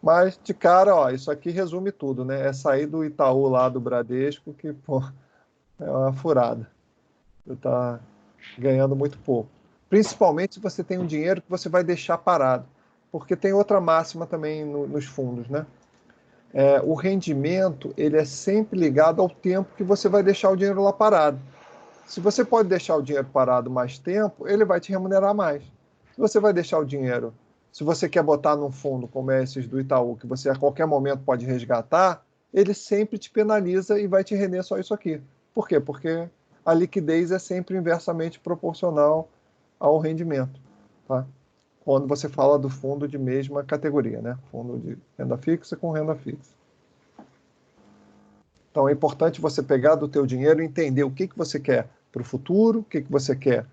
Mas, de cara, isso aqui resume tudo, né? É sair do Itaú lá do Bradesco, que, é uma furada. Você está ganhando muito pouco. Principalmente se você tem um dinheiro que você vai deixar parado. Porque tem outra máxima também nos fundos, né? O rendimento, ele é sempre ligado ao tempo que você vai deixar o dinheiro lá parado. Se você pode deixar o dinheiro parado mais tempo, ele vai te remunerar mais. Se você vai deixar o dinheiro, se você quer botar num fundo como esses do Itaú, que você a qualquer momento pode resgatar, ele sempre te penaliza e vai te render só isso aqui. Por quê? Porque a liquidez é sempre inversamente proporcional ao rendimento. Tá? quando você fala do fundo de mesma categoria, né? Fundo de renda fixa com renda fixa. Então, é importante você pegar do teu dinheiro e entender o que você quer para o futuro, o que você quer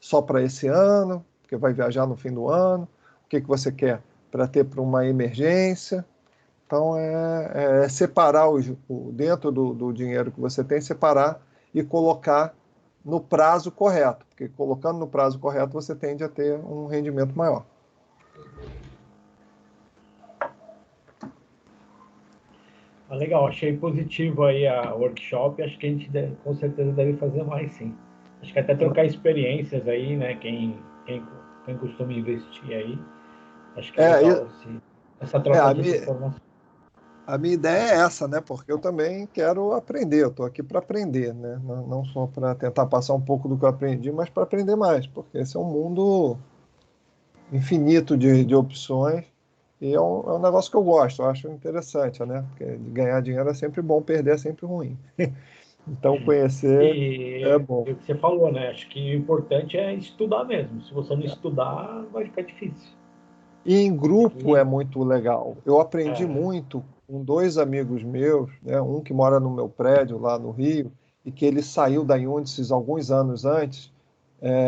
só para esse ano, porque vai viajar no fim do ano, o que você quer para ter para uma emergência. Então, separar dentro do dinheiro que você tem, separar e colocar no prazo correto, porque colocando no prazo correto, você tende a ter um rendimento maior. Legal, achei positivo aí a workshop, acho que a gente com certeza deve fazer mais, sim. Acho que até trocar experiências aí, né, quem costuma investir aí, acho que é legal essa troca de informações. A minha ideia é essa, né? Porque eu também quero aprender, eu estou aqui para aprender, né? Não só para tentar passar um pouco do que eu aprendi, mas para aprender mais, porque esse é um mundo infinito de opções e é um negócio que eu gosto, eu acho interessante, né? Porque ganhar dinheiro é sempre bom, perder é sempre ruim. Então, conhecer é bom. E o que você falou, né? Acho que o importante é estudar mesmo. Se você não estudar, vai ficar difícil. E em grupo é muito legal. Eu aprendi muito com 2 amigos meus, né? Um que mora no meu prédio lá no Rio, e que ele saiu da Índices alguns anos antes,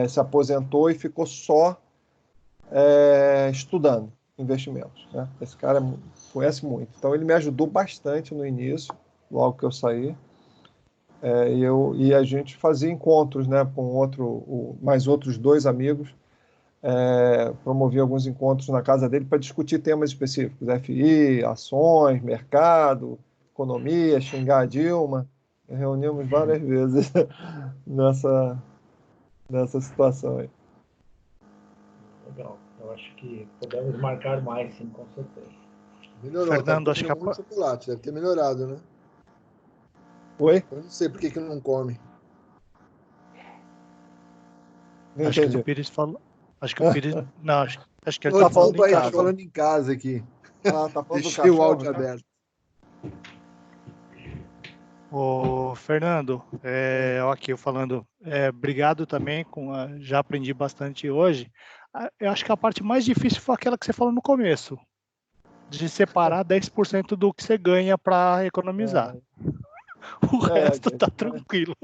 se aposentou e ficou só estudando investimentos, né? Esse cara conhece muito. Então, ele me ajudou bastante no início, logo que eu saí. E a gente fazia encontros, né, com mais outros 2 amigos, promovia alguns encontros na casa dele para discutir temas específicos, FI, ações, mercado, economia, xingar a Dilma. Reunimos várias vezes nessa situação aí. Legal, eu acho que podemos marcar mais, sim, com certeza. Melhorou, Fernando, tá acho que muito chocolate, deve ter melhorado, né? Oi? Eu não sei por que não come. Não acho entendi. que o Pires falou. Acho que o Pires. Não, acho que ele Tá tá falando em aí, casa. tá falando em casa aqui. Tá falando do Deixei cachorro, o áudio né? aberto. Ô, Fernando, aqui eu falando, obrigado também, já aprendi bastante hoje. Eu acho que a parte mais difícil foi aquela que você falou no começo, de separar 10% do que você ganha para economizar. O resto tá tranquilo.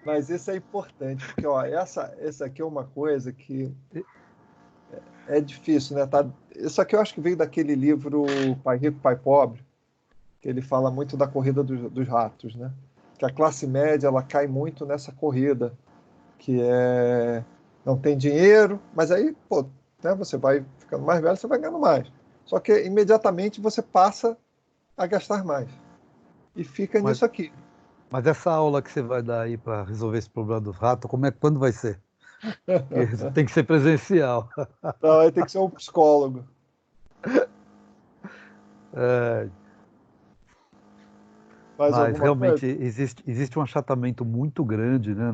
Mas isso é importante, porque ó, essa aqui é uma coisa que é difícil, né? Isso aqui eu acho que veio daquele livro Pai Rico, Pai Pobre, que ele fala muito da corrida dos ratos, né? Que a classe média ela cai muito nessa corrida, que não tem dinheiro, mas aí, pô, né, você vai ficando mais velho, você vai ganhando mais. Só que imediatamente você passa a gastar mais. E fica nisso aqui. Mas essa aula que você vai dar aí para resolver esse problema do rato, quando vai ser? Porque tem que ser presencial. Então, aí tem que ser um psicólogo. Mas realmente existe um achatamento muito grande, né?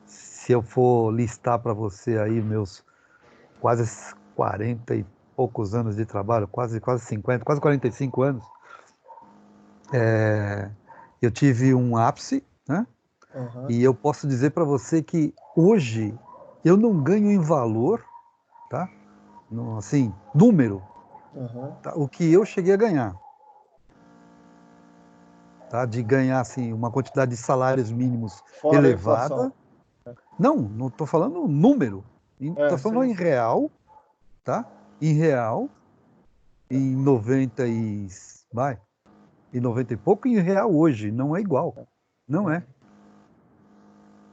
Se eu for listar para você aí meus quase 40 e poucos anos de trabalho, quase 50, quase 45 anos, eu tive um ápice, né? E eu posso dizer para você que hoje eu não ganho em valor, tá? Assim, número, tá? O que eu cheguei a ganhar. Tá? De ganhar assim, uma quantidade de salários mínimos fora elevada. Não estou falando número. Estou falando em real, tá? Em real, em 90 e 90 e pouco, e em real hoje. Não é igual. Não é.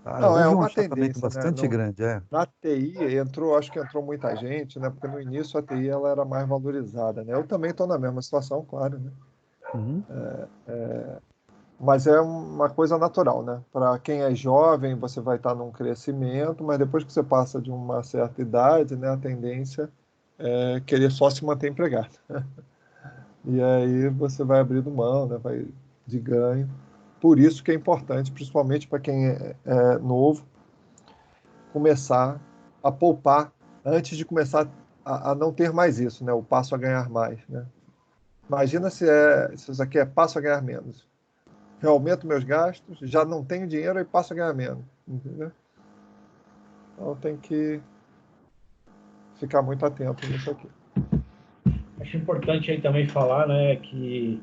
Tá? Não, Houve um uma achatamento tendência, bastante né? grande. Na TI acho que entrou muita gente, né? Porque no início a TI ela era mais valorizada, né? Eu também estou na mesma situação, claro, né? Uhum. Mas é uma coisa natural, né? Para quem é jovem, você vai estar num crescimento, mas depois que você passa de uma certa idade, né? A tendência é querer só se manter empregado. E aí você vai abrindo mão, né? Vai de ganho. Por isso que é importante, principalmente para quem é novo, começar a poupar antes de começar a não ter mais isso, né? O passo a ganhar mais, né? Imagina se isso aqui é passo a ganhar menos. Eu aumento meus gastos, já não tenho dinheiro e passo a ganhar menos, entendeu? Então tem que ficar muito atento nisso aqui. Acho importante aí também falar, né, que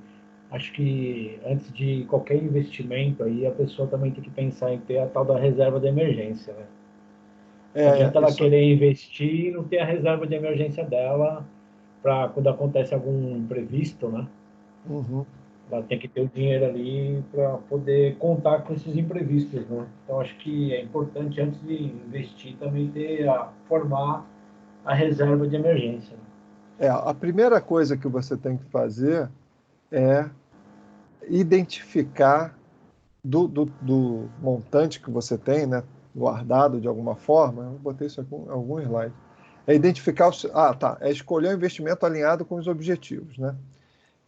acho que antes de qualquer investimento aí, a pessoa também tem que pensar em ter a tal da reserva de emergência, né? Não adianta ela querer investir e não ter a reserva de emergência dela para quando acontece algum imprevisto, né? Uhum. Ela tem que ter o dinheiro ali para poder contar com esses imprevistos, né? Então, acho que é importante, antes de investir, também formar a reserva de emergência. A primeira coisa que você tem que fazer é identificar do montante que você tem, né, guardado de alguma forma. Eu botei isso aqui em algum slide. É identificar é escolher o investimento alinhado com os objetivos, né?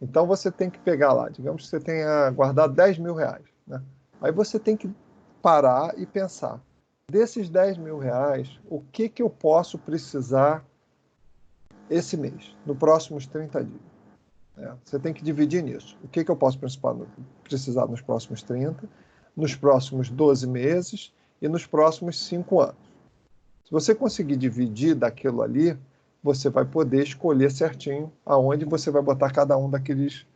Então você tem que pegar lá, digamos que você tenha guardado 10 mil reais, né? Aí você tem que parar e pensar, desses 10 mil reais, o que eu posso precisar esse mês, nos próximos 30 dias? Você tem que dividir nisso. O que eu posso precisar nos próximos 30, nos próximos 12 meses e nos próximos 5 anos. Se você conseguir dividir daquilo ali, você vai poder escolher certinho aonde você vai botar cada um daqueles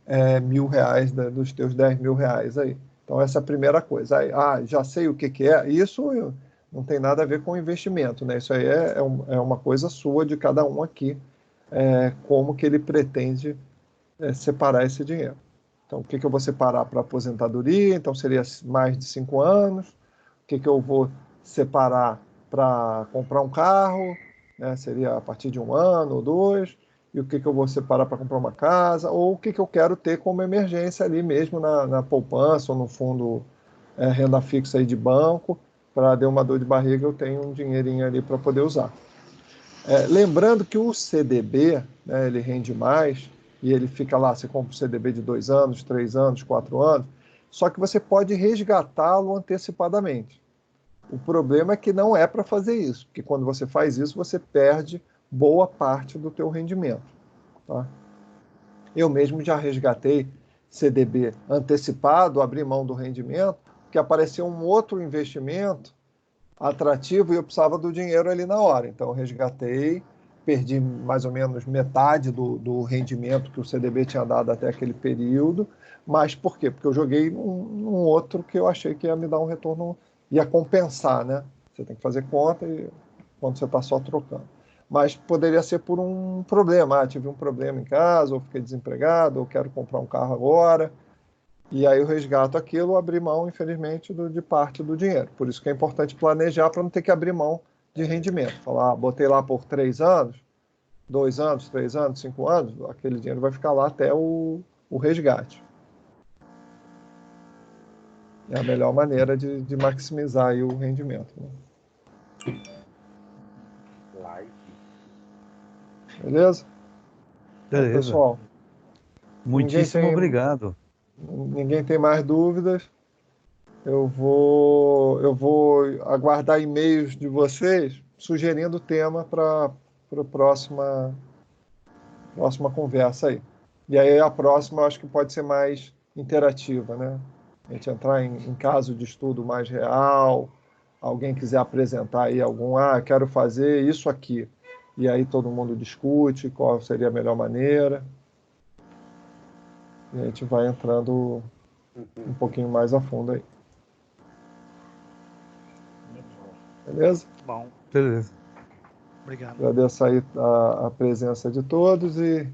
R$ 1.000, dos teus 10 mil reais aí. Então, essa é a primeira coisa. Aí, já sei o que é. Isso não tem nada a ver com investimento, né? Isso aí é uma coisa sua de cada um aqui, como que ele pretende separar esse dinheiro. Então, o que eu vou separar para aposentadoria? Então, seria mais de 5 anos. O que eu vou separar para comprar um carro? Seria a partir de 1 ano ou 2. E o que eu vou separar para comprar uma casa? Ou o que eu quero ter como emergência ali mesmo na poupança ou no fundo renda fixa aí de banco. Para dar uma dor de barriga, eu tenho um dinheirinho ali para poder usar. Lembrando que o CDB, né, ele rende mais, e ele fica lá, você compra o CDB de 2 anos, 3 anos, 4 anos, só que você pode resgatá-lo antecipadamente. O problema é que não é para fazer isso, porque quando você faz isso, você perde boa parte do teu rendimento. Tá? Eu mesmo já resgatei CDB antecipado, abri mão do rendimento, porque apareceu um outro investimento atrativo e eu precisava do dinheiro ali na hora. Então, eu resgatei, perdi mais ou menos metade do rendimento que o CDB tinha dado até aquele período. Mas por quê? Porque eu joguei num outro que eu achei que ia me dar um retorno, ia compensar, né? Você tem que fazer conta quando você está só trocando. Mas poderia ser por um problema. Tive um problema em casa, ou fiquei desempregado, ou quero comprar um carro agora. E aí eu resgato aquilo, abri mão, infelizmente, de parte do dinheiro. Por isso que é importante planejar para não ter que abrir mão de rendimento. Falar, botei lá por 3 anos, 2 anos, 3 anos, 5 anos, aquele dinheiro vai ficar lá até o resgate. É a melhor maneira de maximizar aí o rendimento. Né? Beleza? Então, pessoal. Muitíssimo obrigado. Ninguém tem mais dúvidas. Eu vou aguardar e-mails de vocês sugerindo o tema para a próxima conversa aí. E aí a próxima eu acho que pode ser mais interativa, né? A gente entrar em caso de estudo mais real, alguém quiser apresentar aí quero fazer isso aqui. E aí todo mundo discute qual seria a melhor maneira. E a gente vai entrando um pouquinho mais a fundo aí. Beleza? Bom. Beleza. Obrigado. Agradeço aí a presença de todos e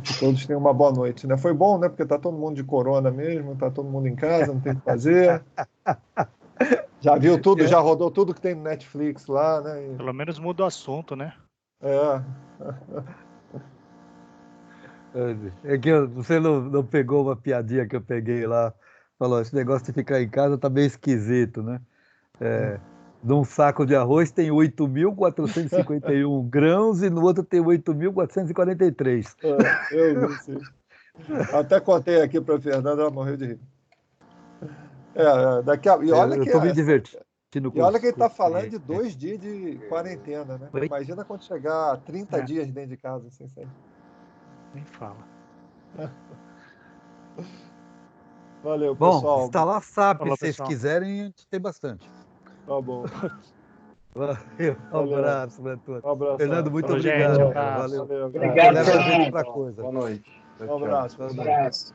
que todos tenham uma boa noite. Né? Foi bom, né? Porque tá todo mundo de corona mesmo, tá todo mundo em casa, não tem o que fazer. Já viu tudo, já rodou tudo que tem no Netflix lá, né? Pelo menos muda o assunto, né? É que você não pegou uma piadinha que eu peguei lá. Falou, esse negócio de ficar em casa tá meio esquisito, né? Num saco de arroz tem 8.451 grãos e no outro tem 8.443. Eu vi, sim. Até contei aqui para a Fernanda, ela morreu de rir. E olha eu tô me divertindo. E olha que ele está falando de 2 dias de quarentena, né? Oi? Imagina quando chegar a 30 dias dentro de casa sem sair. Nem fala. Valeu, Bom, pessoal. instalar SAP, Falou, se vocês pessoal. quiserem, a gente tem bastante. Tá bom. Valeu, um abraço para todos. Um abraço. Fernando, muito Falou, obrigado. gente, Valeu. Obrigado, Leva a gente Fernando. pra coisa. Boa noite. Um abraço. Um abraço.